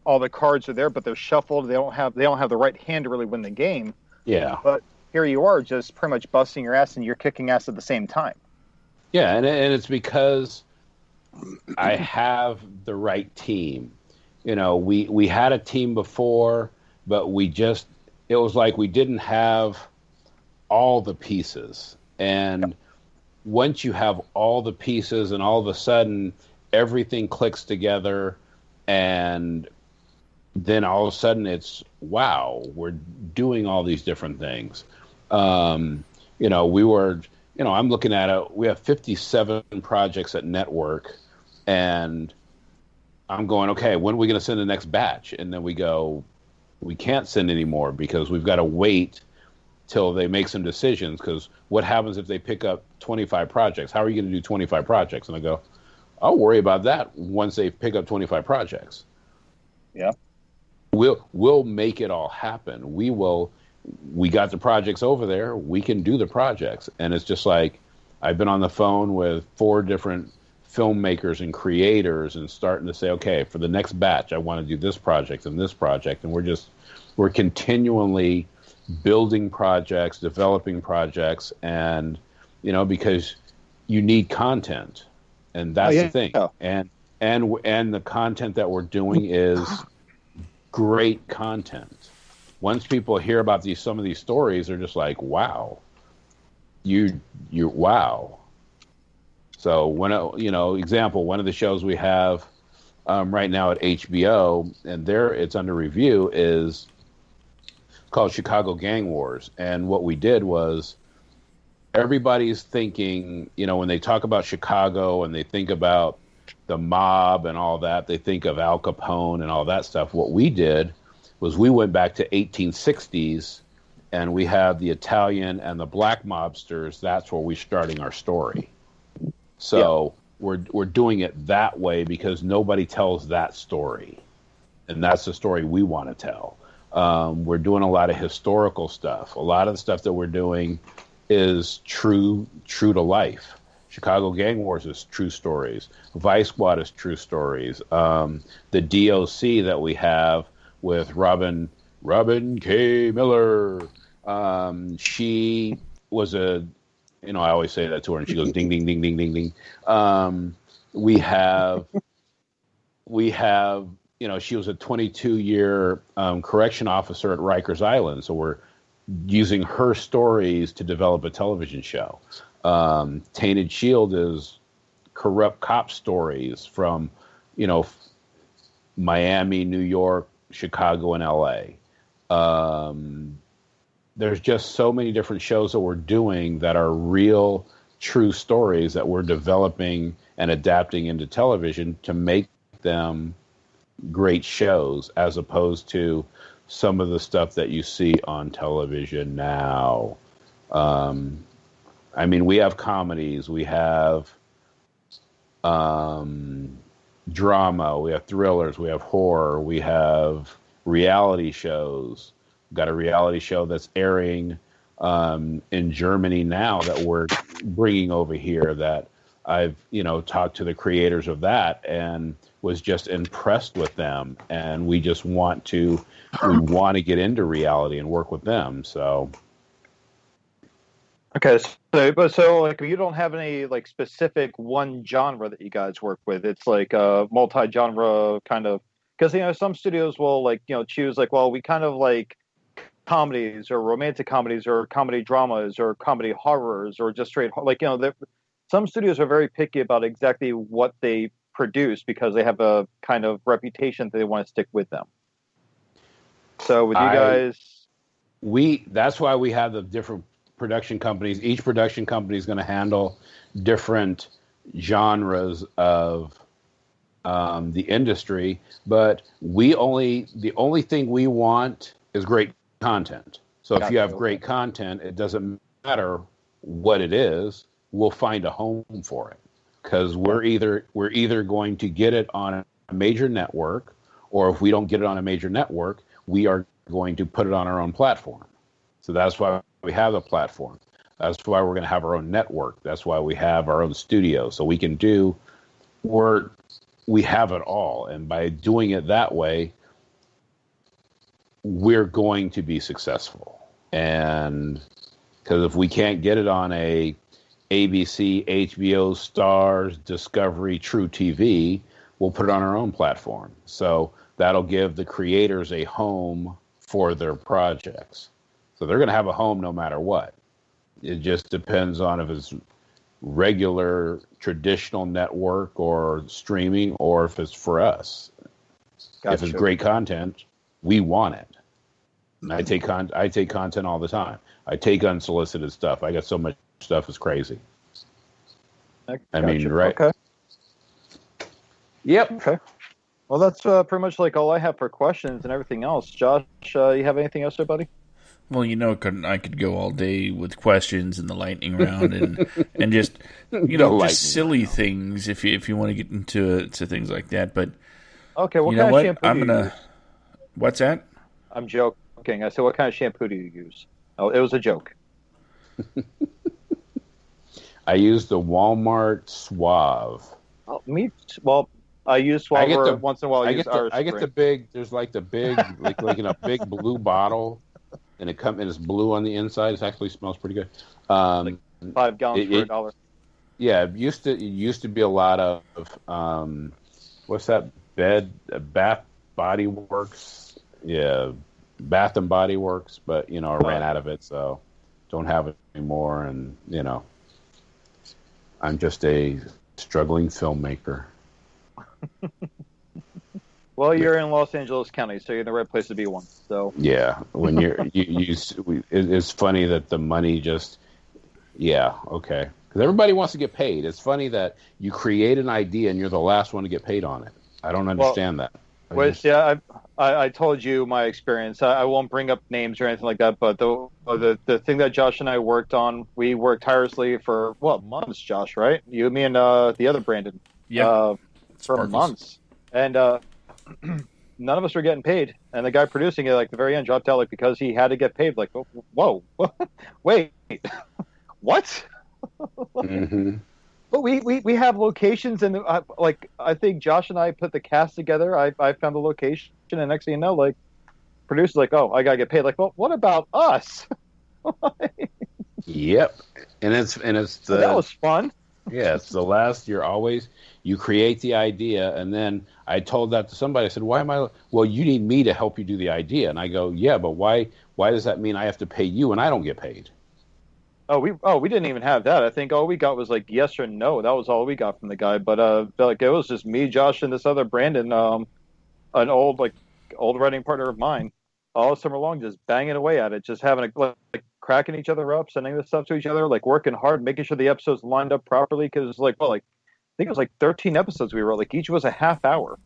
all the cards are there, but they're shuffled. They don't have the right hand to really win the game. Yeah. But here you are, just pretty much busting your ass, and you're kicking ass at the same time. Yeah, and it's because I have the right team. we had a team before, but it was like we didn't have all the pieces. And once you have all the pieces and all of a sudden everything clicks together, and then all of a sudden it's, wow, we're doing all these different things. I'm looking at it. We have 57 projects at Network, and I'm going, okay, when are we going to send the next batch? And then we go, we can't send anymore because we've got to wait till they make some decisions. Because what happens if they pick up 25 projects? How are you going to do 25 projects? And I go, I'll worry about that once they pick up 25 projects. Yeah. We'll make it all happen. We got the projects over there. We can do the projects. And it's just like, I've been on the phone with 4 different filmmakers and creators and starting to say, okay, for the next batch, I want to do this project and this project. And we're continually building projects, developing projects, and, because you need content. And that's the thing. And the content that we're doing is great content. Once people hear about some of these stories, they're just like, wow, wow. So example, one of the shows we have right now at HBO, and it's under review, is called Chicago Gang Wars. And what we did was, everybody's thinking, when they talk about Chicago and they think about the mob and all that, they think of Al Capone and all that stuff. What we did was we went back to 1860s, and we have the Italian and the black mobsters. That's where we're starting our story. So we're doing it that way because nobody tells that story, and that's the story we want to tell. We're doing a lot of historical stuff. A lot of the stuff that we're doing is true to life. Chicago Gang Wars is true stories. Vice Squad is true stories. The DOC that we have with Robin K. Miller. She was I always say that to her, and she goes, ding, ding, ding, ding, ding, ding. We have, she was a 22-year correction officer at Rikers Island. So we're using her stories to develop a television show. Tainted Shield is corrupt cop stories from, Miami, New York, Chicago, and LA. There's just so many different shows that we're doing that are real, true stories that we're developing and adapting into television to make them great shows, as opposed to some of the stuff that you see on television now. We have comedies, we have drama, we have thrillers, we have horror, we have reality shows. We've got a reality show that's airing in Germany now that we're bringing over here, that I've, talked to the creators of that and was just impressed with them. And we want to get into reality and work with them. So. Okay. So you don't have any specific one genre that you guys work with. It's like a multi-genre kind of, because, some studios will choose we kind of like comedies or romantic comedies or comedy dramas or comedy horrors or just straight some studios are very picky about exactly what they produce because they have a kind of reputation that they want to stick with them. So with you guys, that's why we have the different production companies. Each production company is going to handle different genres of the industry, but the only thing we want is great content. So if you have great content, it doesn't matter what it is, we'll find a home for it, because we're either going to get it on a major network, or if we don't get it on a major network, we are going to put it on our own platform. So that's why we have a platform. That's why we're going to have our own network. That's why we have our own studio, so we can we have it all. And by doing it that way, we're going to be successful. And because if we can't get it on a ABC, HBO, Stars, Discovery, True TV, we'll put it on our own platform. So that'll give the creators a home for their projects. So they're going to have a home no matter what. It just depends on if it's regular traditional network or streaming, or if it's for us. Gotcha. If it's great content, we want it. And I take content all the time. I take unsolicited stuff. I got so much stuff, it's crazy. I mean, right? Okay. Yep. Okay. Well, that's pretty much like all I have for questions and everything else. Josh, you have anything else there, buddy? Well, I could go all day with questions and the lightning round and just just silly things if you want to get into things like that. But okay, what kind of shampoo do you use? What's that? I'm joking. I said, what kind of shampoo do you use? Oh, it was a joke. I use the Walmart Suave. Oh, I use Suave once in a while. I get the big. There's like the big, like in a big blue bottle, and it's blue on the inside. It actually smells pretty good. Like 5 gallons for $1. Yeah, it used to be a lot of what's that? Bath Body Works. Yeah, Bath and Body Works. But I ran out of it, so don't have it anymore. And I'm just a struggling filmmaker. Well, you're in Los Angeles County, so you're in the right place to be one. So yeah, when it's funny that the money just okay, because everybody wants to get paid. It's funny that you create an idea and you're the last one to get paid on it. I don't understand that. I told you my experience. I won't bring up names or anything like that, but the thing that Josh and I worked on, we worked tirelessly for months, Josh, right? You, me, and the other Brandon. Yeah. For months, and none of us were getting paid. And the guy producing it, like the very end, dropped out, like because he had to get paid. Like, whoa, wait, what? Mm-hmm. But we have locations, and I think Josh and I put the cast together. I found the location, and next thing you know, like producer's like, oh, I gotta get paid. Like, well, what about us? Yep, and it's so that was fun. Yeah, it's the last. You create the idea, and then I told that to somebody. I said, "Why am I?" Well, you need me to help you do the idea, and I go, "Yeah, but why? Why does that mean I have to pay you and I don't get paid?" We didn't even have that. I think all we got was like yes or no. That was all we got from the guy. But it was just me, Josh, and this other Brandon, an old writing partner of mine, all summer long, just banging away at it, just having cracking each other up, sending this stuff to each other, like working hard, making sure the episodes lined up properly. Because I think it was like 13 episodes we wrote. Like each was a half hour,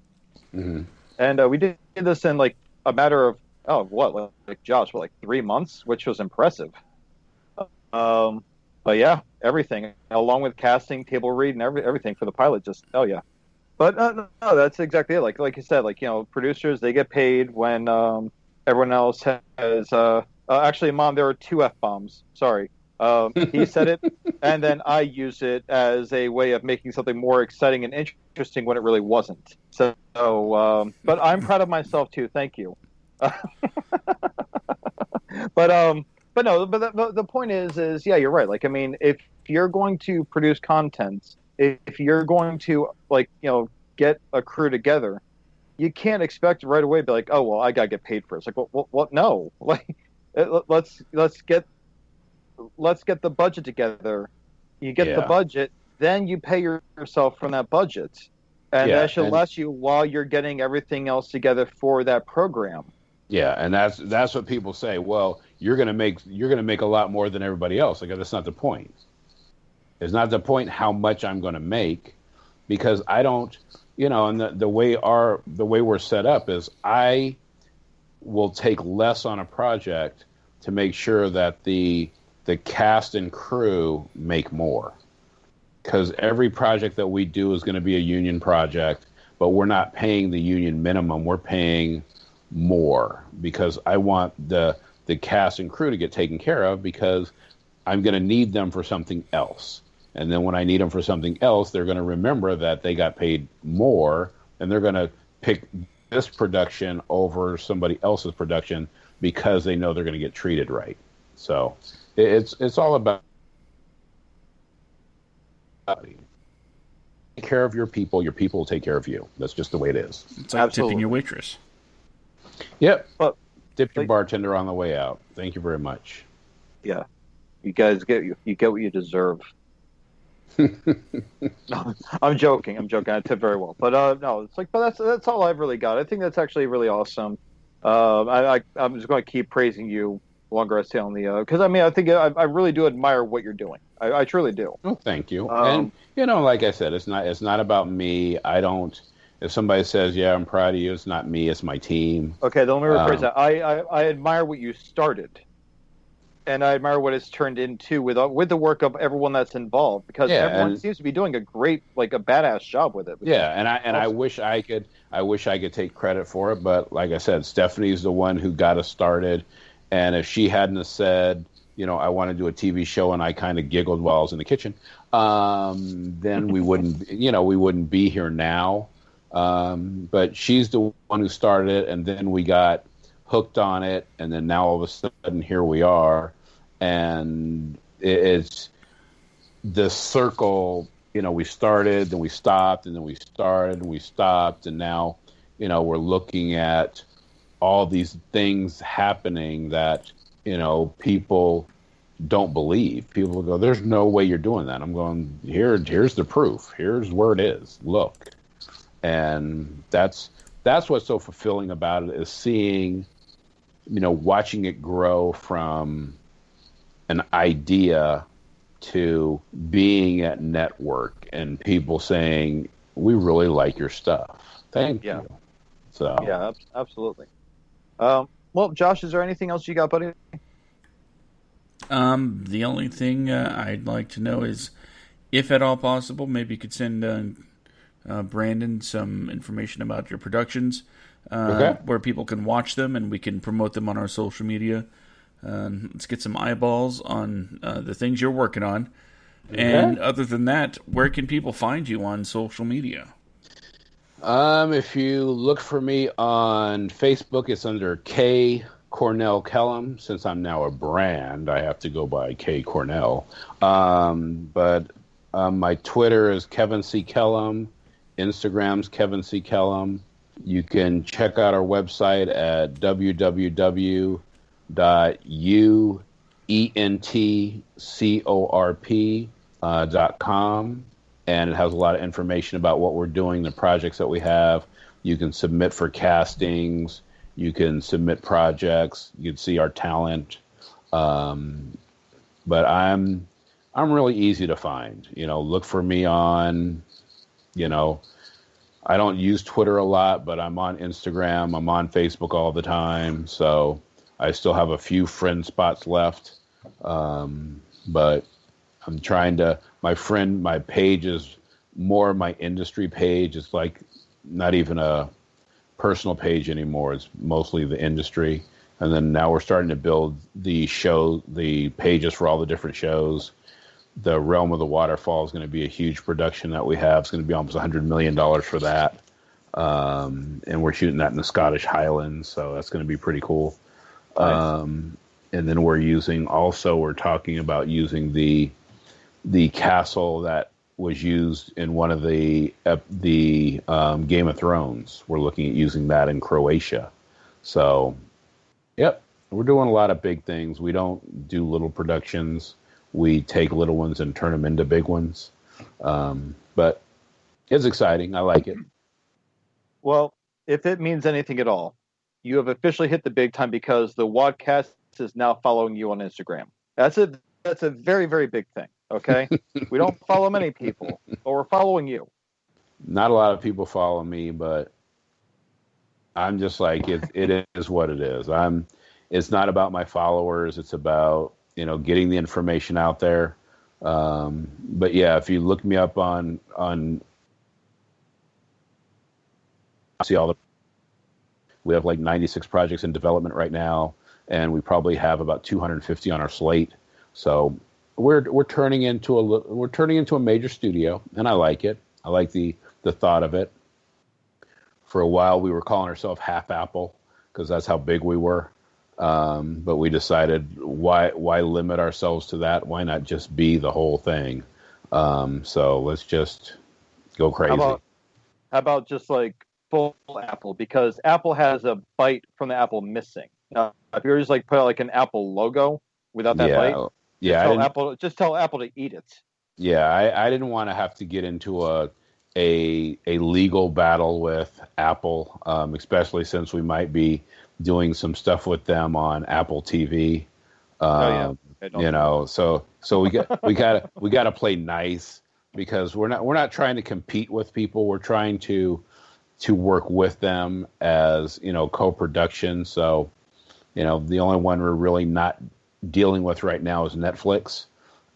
mm-hmm. and we did this in like a matter of Josh, 3 months, which was impressive. But yeah, everything along with casting, table read, and everything for the pilot. Just yeah. But no, that's exactly it. Like you said, producers, they get paid when everyone else has. Actually, Mom, there were 2 F-bombs. Sorry. He said it, and then I used it as a way of making something more exciting and interesting when it really wasn't. So, but I'm proud of myself too. Thank you. But the point is, yeah, you're right. Like, I mean, if you're going to produce content, if you're going to get a crew together, you can't expect right away to be like, oh well, I gotta get paid first. Like, what? No, let's get the budget together. You get the budget, then you pay yourself from that budget, and that should last you while you're getting everything else together for that program. Yeah, and that's what people say. Well, you're gonna make a lot more than everybody else. Like, that's not the point. It's not the point how much I'm going to make, because I don't, and the way we're set up is I will take less on a project to make sure that the cast and crew make more. Because every project that we do is going to be a union project, but we're not paying the union minimum. We're paying more because I want the cast and crew to get taken care of, because I'm going to need them for something else. And then when I need them for something else, they're going to remember that they got paid more, and they're going to pick this production over somebody else's production because they know they're going to get treated right. So it's all about take care of your people will take care of you. That's just the way it is. It's like tipping your waitress. Yep. But Tip your bartender on the way out. Thank you very much. yeah, you guys get what you deserve. No, I'm joking. I tip very well, but no, it's like, but that's all I've really got. I think that's actually really awesome. I'm just going to keep praising you longer I stay on the because I mean I think I really do admire what you're doing. I truly do. Oh, thank you. And like I said, it's not about me. I don't. If somebody says, "Yeah, I'm proud of you," it's not me. It's my team. Okay, then let me rephrase that. I admire what you started, and I admire what it's turned into with the work of everyone that's involved, because everyone seems to be doing a great, like a badass job with it. Yeah, and I wish I could take credit for it, but like I said, Stephanie's the one who got us started, and if she hadn't have said, I want to do a TV show, and I kind of giggled while I was in the kitchen, then we wouldn't be here now. But she's the one who started it, and then we got hooked on it, and then now all of a sudden here we are, and it's the circle. We started, then we stopped, and then we started, and we stopped, and now, we're looking at all these things happening that, people don't believe. People go, "There's no way you're doing that." I'm going, here's the proof. Here's where it is. Look. And that's what's so fulfilling about it, is seeing, watching it grow from an idea to being at network and people saying, "We really like your stuff. Thank you." So yeah, absolutely. Well, Josh, is there anything else you got, buddy? The only thing I'd like to know is, if at all possible, maybe you could send Brandon some information about your productions, where people can watch them and we can promote them on our social media. Let's get some eyeballs on the things you're working on. And other than that, where can people find you on social media? If you look for me on Facebook, it's under K Cornell Kellum. Since I'm now a brand, I have to go by K Cornell. But my Twitter is Kevin C. Kellum. Instagram's Kevin C. Kellum. You can check out our website at www.uentcorp.com, and it has a lot of information about what we're doing, the projects that we have. You can submit for castings. You can submit projects. You can see our talent. But I'm really easy to find. Look for me on. I don't use Twitter a lot, but I'm on Instagram. I'm on Facebook all the time. So I still have a few friend spots left. But I'm trying to, my page is more my industry page. It's like not even a personal page anymore. It's mostly the industry. And then now we're starting to build the pages for all the different shows. The Realm of the Waterfall is going to be a huge production that we have. It's going to be almost $100 million for that. And we're shooting that in the Scottish Highlands, so that's going to be pretty cool. Nice. And then we're talking about using the castle that was used in one of the Game of Thrones. We're looking at using that in Croatia. So, yep, we're doing a lot of big things. We don't do little productions. We take little ones and turn them into big ones. But it's exciting. I like it. Well, if it means anything at all, you have officially hit the big time, because the WADcast is now following you on Instagram. That's a very, very big thing. Okay. We don't follow many people, but we're following you. Not a lot of people follow me, but I'm just like, it is what it is. It's not about my followers. It's about, getting the information out there. But yeah, if you look me up on see we have like 96 projects in development right now, and we probably have about 250 on our slate. So we're turning into a major studio, and I like it. I like the thought of it. For a while, we were calling ourselves Half Apple because that's how big we were. But we decided, why limit ourselves to that? Why not just be the whole thing? So let's just go crazy. How about just like full Apple because Apple has a bite from the apple missing. If you were just like put out like an Apple logo without that bite, just tell Apple to eat it. Yeah, I didn't want to have to get into a legal battle with Apple, especially since we might be doing some stuff with them on Apple TV. So we got to play nice because we're not trying to compete with people. We're trying to work with them as co-production. So the only one we're really not dealing with right now is Netflix.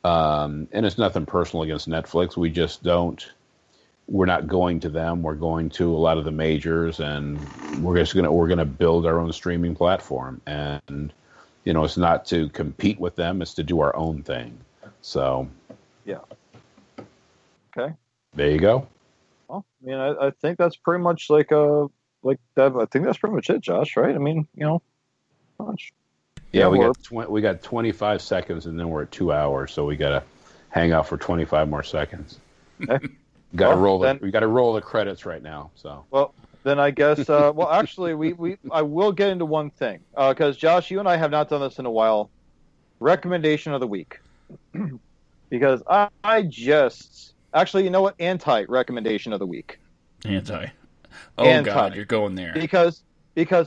And it's nothing personal against Netflix. We just we're not going to them. We're going to a lot of the majors, and we're going to build our own streaming platform. And, it's not to compete with them. It's to do our own thing. So, yeah. Okay. There you go. Well, I think that's pretty much like that. I think that's pretty much it, Josh, right? I mean, much. Yeah, we got 25 seconds, and then we're at 2 hours, so we got to hang out for 25 more seconds. Okay. We got to roll the credits right now. So well, then I guess. Actually, I will get into one thing because Josh, you and I have not done this in a while. Recommendation of the week, because I just actually, you know what? Anti-recommendation of the week. Anti. Oh God, you're going there because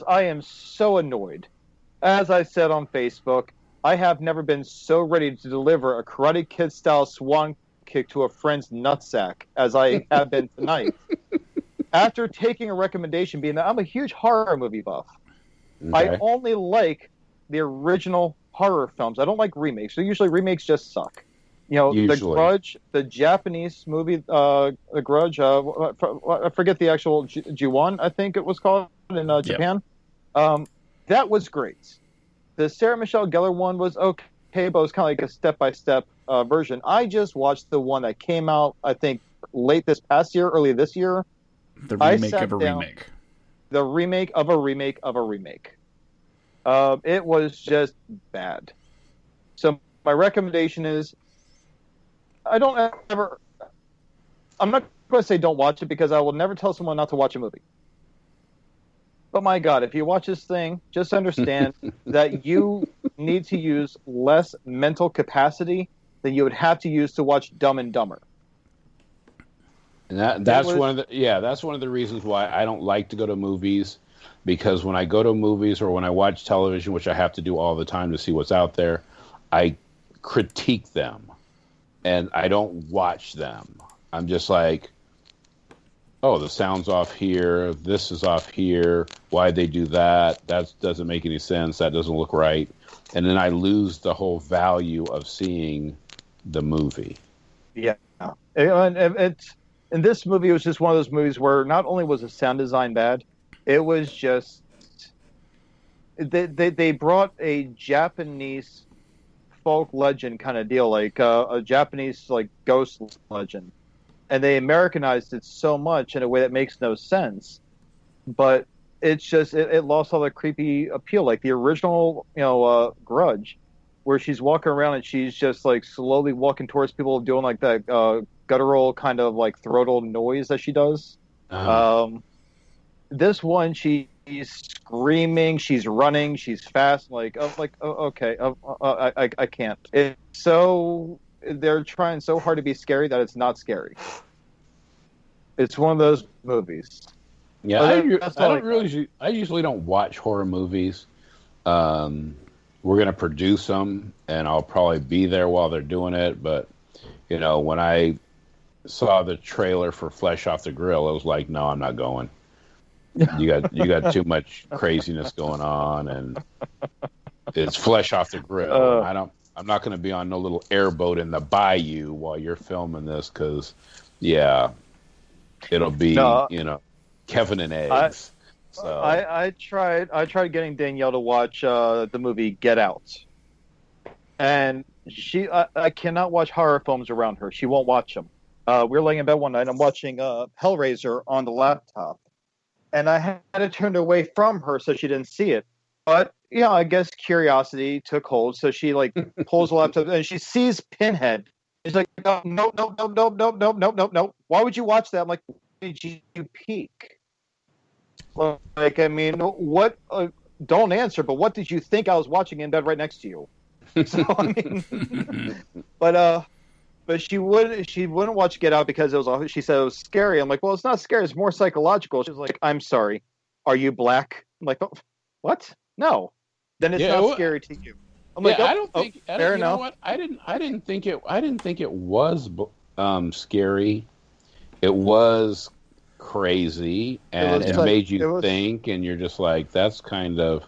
I am so annoyed. As I said on Facebook, I have never been so ready to deliver a Karate Kid style swan kick to a friend's nutsack as I have been tonight. After taking a recommendation being that I'm a huge horror movie buff. Okay. I only like the original horror films. I don't like remakes. So usually remakes just suck. The Grudge, the Japanese movie, The Grudge, I forget the actual Ju-1, I think it was called in Japan. Yep. That was great. The Sarah Michelle Gellar one was okay, but it was kind of like a step-by-step version. I just watched the one that came out, I think, late this past year, early this year. The remake of a remake. The remake of a remake of a remake. It was just bad. So my recommendation is, I'm not going to say don't watch it because I will never tell someone not to watch a movie. But my God, if you watch this thing, just understand that you need to use less mental capacity than you would have to use to watch Dumb and Dumber. And that's one of the reasons why I don't like to go to movies, because when I go to movies or when I watch television, which I have to do all the time to see what's out there, I critique them and I don't watch them. I'm just like, oh, the sound's off here. This is off here. Why'd they do that? That doesn't make any sense. That doesn't look right. And then I lose the whole value of seeing the movie. Yeah. And this movie was just one of those movies where not only was the sound design bad, it was just they brought a Japanese folk legend kind of deal, like a Japanese like ghost legend. And they Americanized it so much in a way that makes no sense. But it's just, it lost all the creepy appeal. Like the original, Grudge, where she's walking around and she's just like slowly walking towards people doing like that guttural kind of like throatal noise that she does. This one, she's screaming, she's running, she's fast. Okay, I can't. It's so... They're trying so hard to be scary that it's not scary. It's one of those movies. Yeah, I usually don't watch horror movies. We're going to produce them, and I'll probably be there while they're doing it. But, when I saw the trailer for Flesh Off the Grill, I was like, no, I'm not going. You got too much craziness going on, and it's Flesh Off the Grill. I'm not going to be on no little airboat in the bayou while you're filming this because, it'll be, Kevin and eggs. I tried getting Danielle to watch the movie Get Out. And I cannot watch horror films around her. She won't watch them. We were laying in bed one night. I'm watching Hellraiser on the laptop. And I had to turn away from her so she didn't see it. But, I guess curiosity took hold. So she, pulls the laptop and she sees Pinhead. She's like, no. Why would you watch that? I'm like, did you peek? Like, I mean, what? Don't answer. But what did you think I was watching in bed right next to you? So I mean, but she wouldn't watch Get Out because she said it was scary. I'm like, well, it's not scary. It's more psychological. She was like, I'm sorry. Are you black? I'm like, oh, what? No. Then it's not scary to you. I'm like, I don't think. fair enough. Know what? I didn't think it was scary. It was crazy, and it made you think, and you're just like, that's kind of.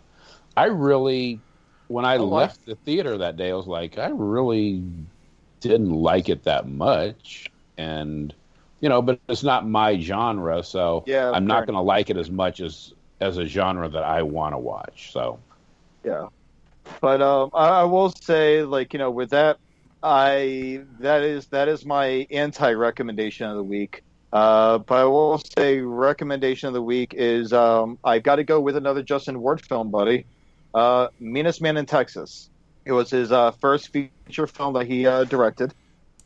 I really, when I left the theater that day, I was like, I really didn't like it that much, and but it's not my genre, so I'm not going to like it as much as a genre that I want to watch. So yeah, but I will say, like, with that, that is my anti-recommendation of the week. But I will say recommendation of the week is I got to go with another Justin Ward film, buddy. Meanest Man in Texas. It was his first feature film that he directed.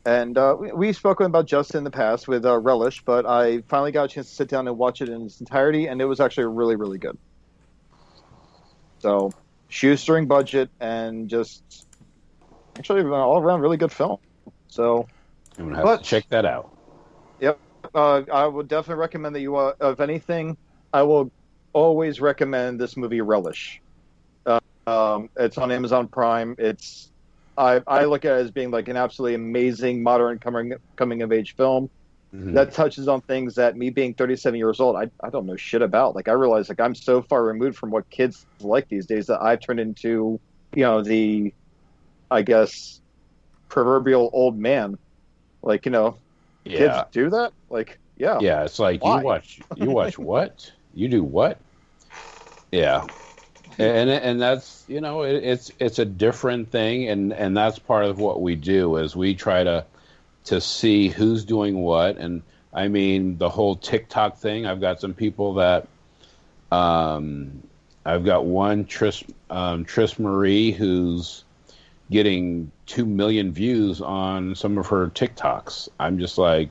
And we've spoken about Justin in the past with Relish, but I finally got a chance to sit down and watch it in its entirety, and it was actually really, really good. So, shoestring budget and just actually an all-around really good film. So, I'm going to have to check that out. Yep. I would definitely recommend that you, if anything, I will always recommend this movie, Relish. It's on Amazon Prime. I look at it as being like an absolutely amazing modern coming of age film that touches on things that me being 37 years old, I don't know shit about. Like, I realize, like, I'm so far removed from what kids like these days that I've turned into, the, I guess, proverbial old man. Like, kids do that? Like, yeah. Yeah, it's like, why? you watch what? You do what? Yeah. And that's, it's a different thing, and that's part of what we do is we try to see who's doing what. And I mean, the whole TikTok thing, I've got some people that I've got one Tris Marie who's getting 2 million views on some of her TikToks. I'm just like,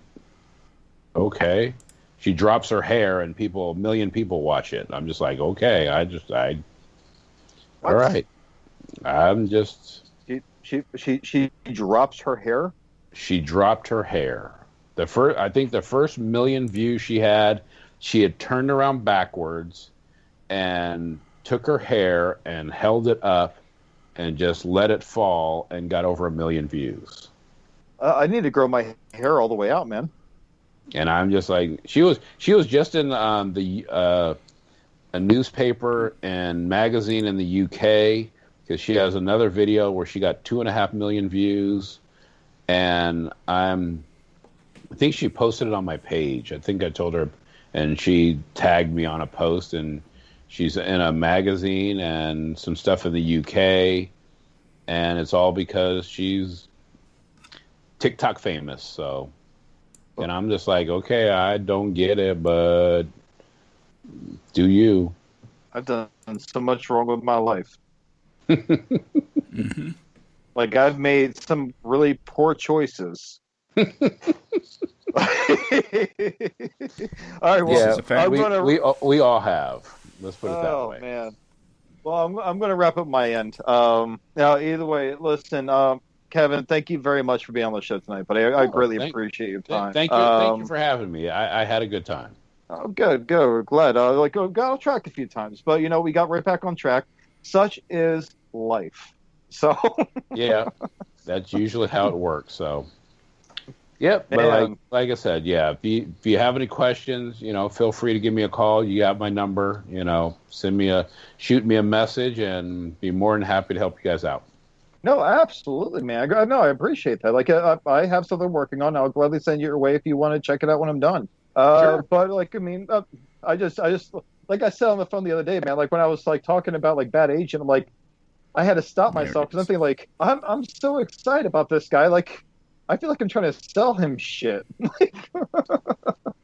okay. She drops her hair and a million people watch it. I'm just like, okay, all right. I'm just. She drops her hair. She dropped her hair. I think the first million views she had turned around backwards and took her hair and held it up and just let it fall and got over 1 million views. I need to grow my hair all the way out, man. And I'm just like, she was just in a newspaper and magazine in the UK because she has another video where she got 2.5 million views, and I think she posted it on my page. I think I told her, and she tagged me on a post, and she's in a magazine and some stuff in the UK, and it's all because she's TikTok famous. So, and I'm just like, okay, I don't get it, but do you? I've done so much wrong with my life. Like, I've made some really poor choices. All right, well, yeah, we all have. Let's put it that way. Oh man. Well, I'm going to wrap up my end. Now, either way, listen, Kevin, thank you very much for being on the show tonight. But I greatly appreciate your time. Thank you for having me. I had a good time. Oh, good. We're glad. Got off track a few times, but we got right back on track. Such is life. So yeah, that's usually how it works. So, yep. But like I said, yeah. If you have any questions, feel free to give me a call. You have my number. Shoot me a message, and be more than happy to help you guys out. No, absolutely, man. I appreciate that. Like, I have something working on. I'll gladly send you your way if you want to check it out when I'm done. Sure. But I just like I said on the phone the other day, man. Like, when I was like talking about like Bad Agent, I'm like, I had to stop myself because I'm thinking like, I'm so excited about this guy. Like, I feel like I'm trying to sell him shit.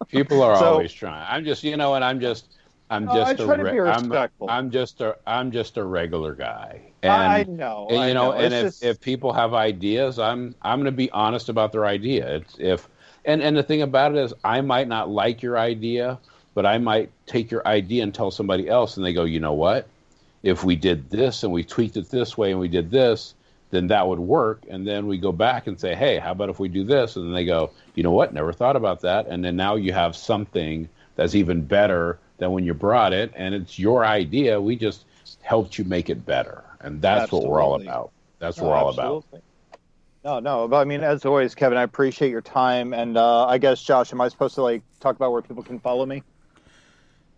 People are always trying. I'm just a regular guy. And, I know. And if people have ideas, I'm going to be honest about their idea. And the thing about it is, I might not like your idea, but I might take your idea and tell somebody else, and they go, you know what? If we did this and we tweaked it this way and we did this, then that would work. And then we go back and say, hey, how about if we do this? And then they go, you know what? Never thought about that. And then now you have something that's even better than when you brought it. And it's your idea. We just helped you make it better. And that's what we're all about. That's what we're all about. No. But I mean, as always, Kevin, I appreciate your time. And I guess, Josh, am I supposed to like talk about where people can follow me?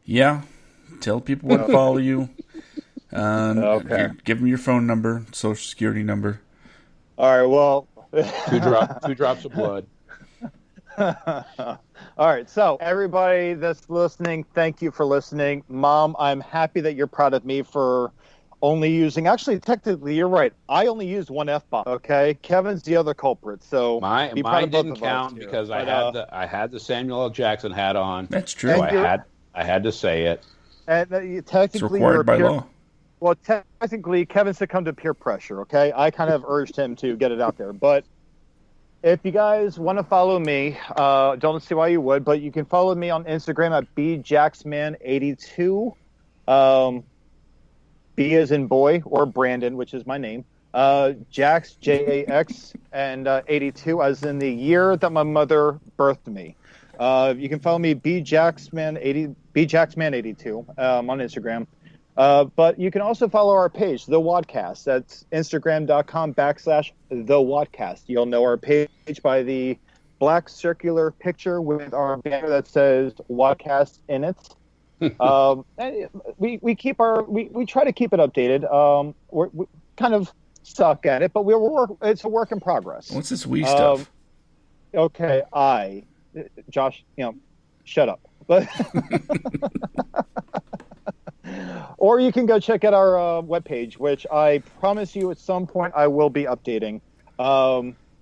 Yeah. Tell people where to follow you. Okay. Give them your phone number, social security number. All right. Well, two drops of blood. All right. So everybody that's listening, thank you for listening. Mom, I'm happy that you're proud of me for only using. Actually, technically, you're right. I only used one F-bomb. Okay. Kevin's the other culprit. So mine didn't count because I had the Samuel L. Jackson hat on. That's true. So I had to say it. And technically, it's required by law. Well, technically, Kevin succumbed to peer pressure, okay? I kind of urged him to get it out there. But if you guys want to follow me, don't see why you would, but you can follow me on Instagram at bjacksman82. B as in boy, or Brandon, which is my name. Jax, Jax, and 82 as in the year that my mother birthed me. You can follow me, bjacksman82 on Instagram. But you can also follow our page, The WADcast. That's Instagram.com/The WADcast. You'll know our page by the black circular picture with our banner that says WADcast in it. We try to keep it updated. We kind of suck at it, but it's a work in progress. What's this we stuff? Okay, Josh, shut up. But or you can go check out our webpage, which I promise you at some point I will be updating.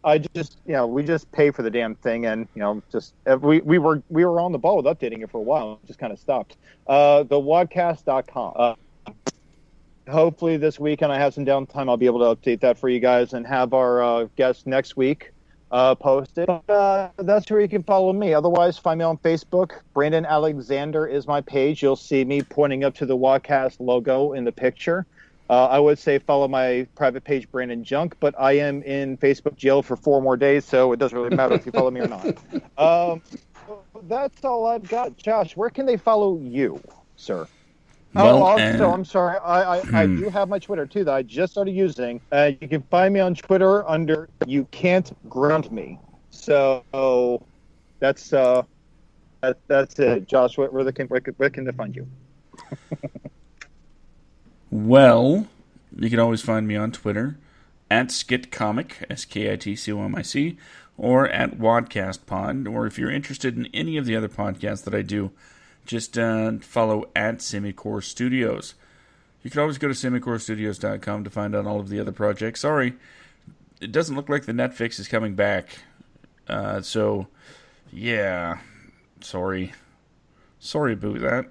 I just, we just pay for the damn thing, and we were on the ball with updating it for a while, just kind of stopped. TheWADcast.com. Hopefully this weekend I have some downtime. I'll be able to update that for you guys and have our guest next week posted. That's where you can follow me. Otherwise, find me on Facebook. Brandon Alexander is my page. You'll see me pointing up to the WADcast logo in the picture. I would say follow my private page, Brandon Junk, but I am in Facebook jail for 4 more days, so it doesn't really matter if you follow me or not. That's all I've got. Josh, where can they follow you, sir? Well, also, I'm sorry. I do have my Twitter, too, that I just started using. You can find me on Twitter under You Can't Ground Me. So that's it. Josh, where can they find you? Well, you can always find me on Twitter at SkitComic, SKITCOMIC, or at WADcastPod. Or if you're interested in any of the other podcasts that I do, just follow at Semicore Studios. You can always go to semicorestudios.com to find out all of the other projects. Sorry, it doesn't look like the Netflix is coming back. So, yeah, sorry about that.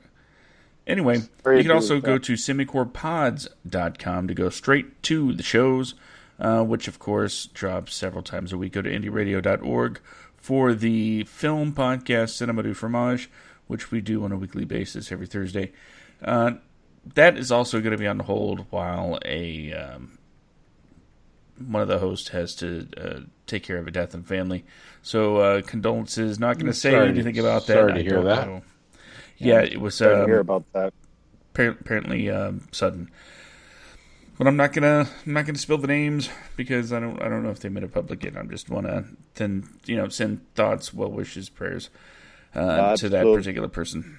Anyway, you can also go to semicorepods.com to go straight to the shows, which, of course, drops several times a week. Go to indieradio.org for the film podcast Cinema du Fromage, which we do on a weekly basis every Thursday. That is also going to be on hold while one of the hosts has to take care of a death in family. So condolences. Not going to say anything about that. Sorry to hear that. Know. Yeah, it was. Sorry to hear about that. Apparently sudden. But I'm not gonna spill the names because I don't know if they made it public yet. I just want to send thoughts, well wishes, prayers to that particular person.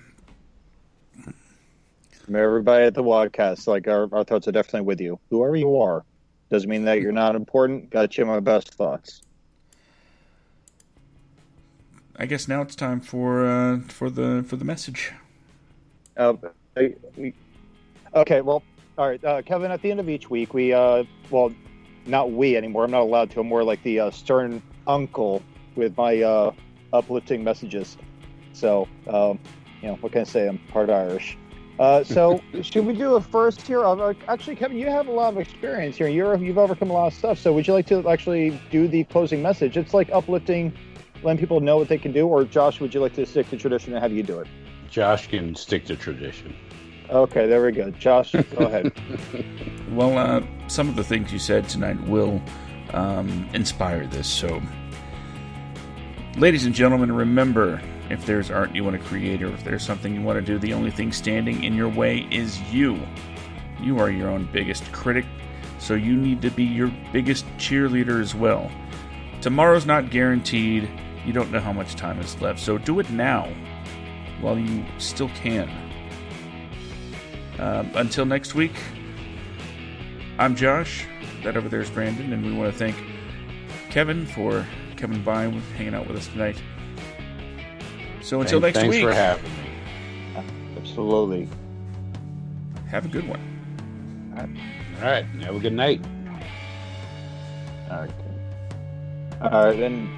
From everybody at the WADcast, like our thoughts are definitely with you. Whoever you are, doesn't mean that you're not important. Got you my best thoughts. I guess now it's time for the message. Okay, well, all right, Kevin. At the end of each week, we not we anymore. I'm not allowed to. I'm more like the stern uncle with my uplifting messages. So, what can I say? I'm part Irish. So, should we do a first here? Actually, Kevin, you have a lot of experience here. You've overcome a lot of stuff. So, would you like to actually do the closing message? It's like uplifting, letting people know what they can do. Or, Josh, would you like to stick to tradition and have you do it? Josh can stick to tradition. Okay, there we go. Josh, go ahead. Well, some of the things you said tonight will inspire this. So, ladies and gentlemen, remember, if there's art you want to create or if there's something you want to do, the only thing standing in your way is you. You are your own biggest critic, so you need to be your biggest cheerleader as well. Tomorrow's not guaranteed. You don't know how much time is left, so do it now while you still can. Until next week, I'm Josh. That over there is Brandon, and we want to thank Kevin Vine hanging out with us tonight. So until next week. Thanks for having me. Absolutely. Have a good one. All right. Have a good night. All right. All right, then.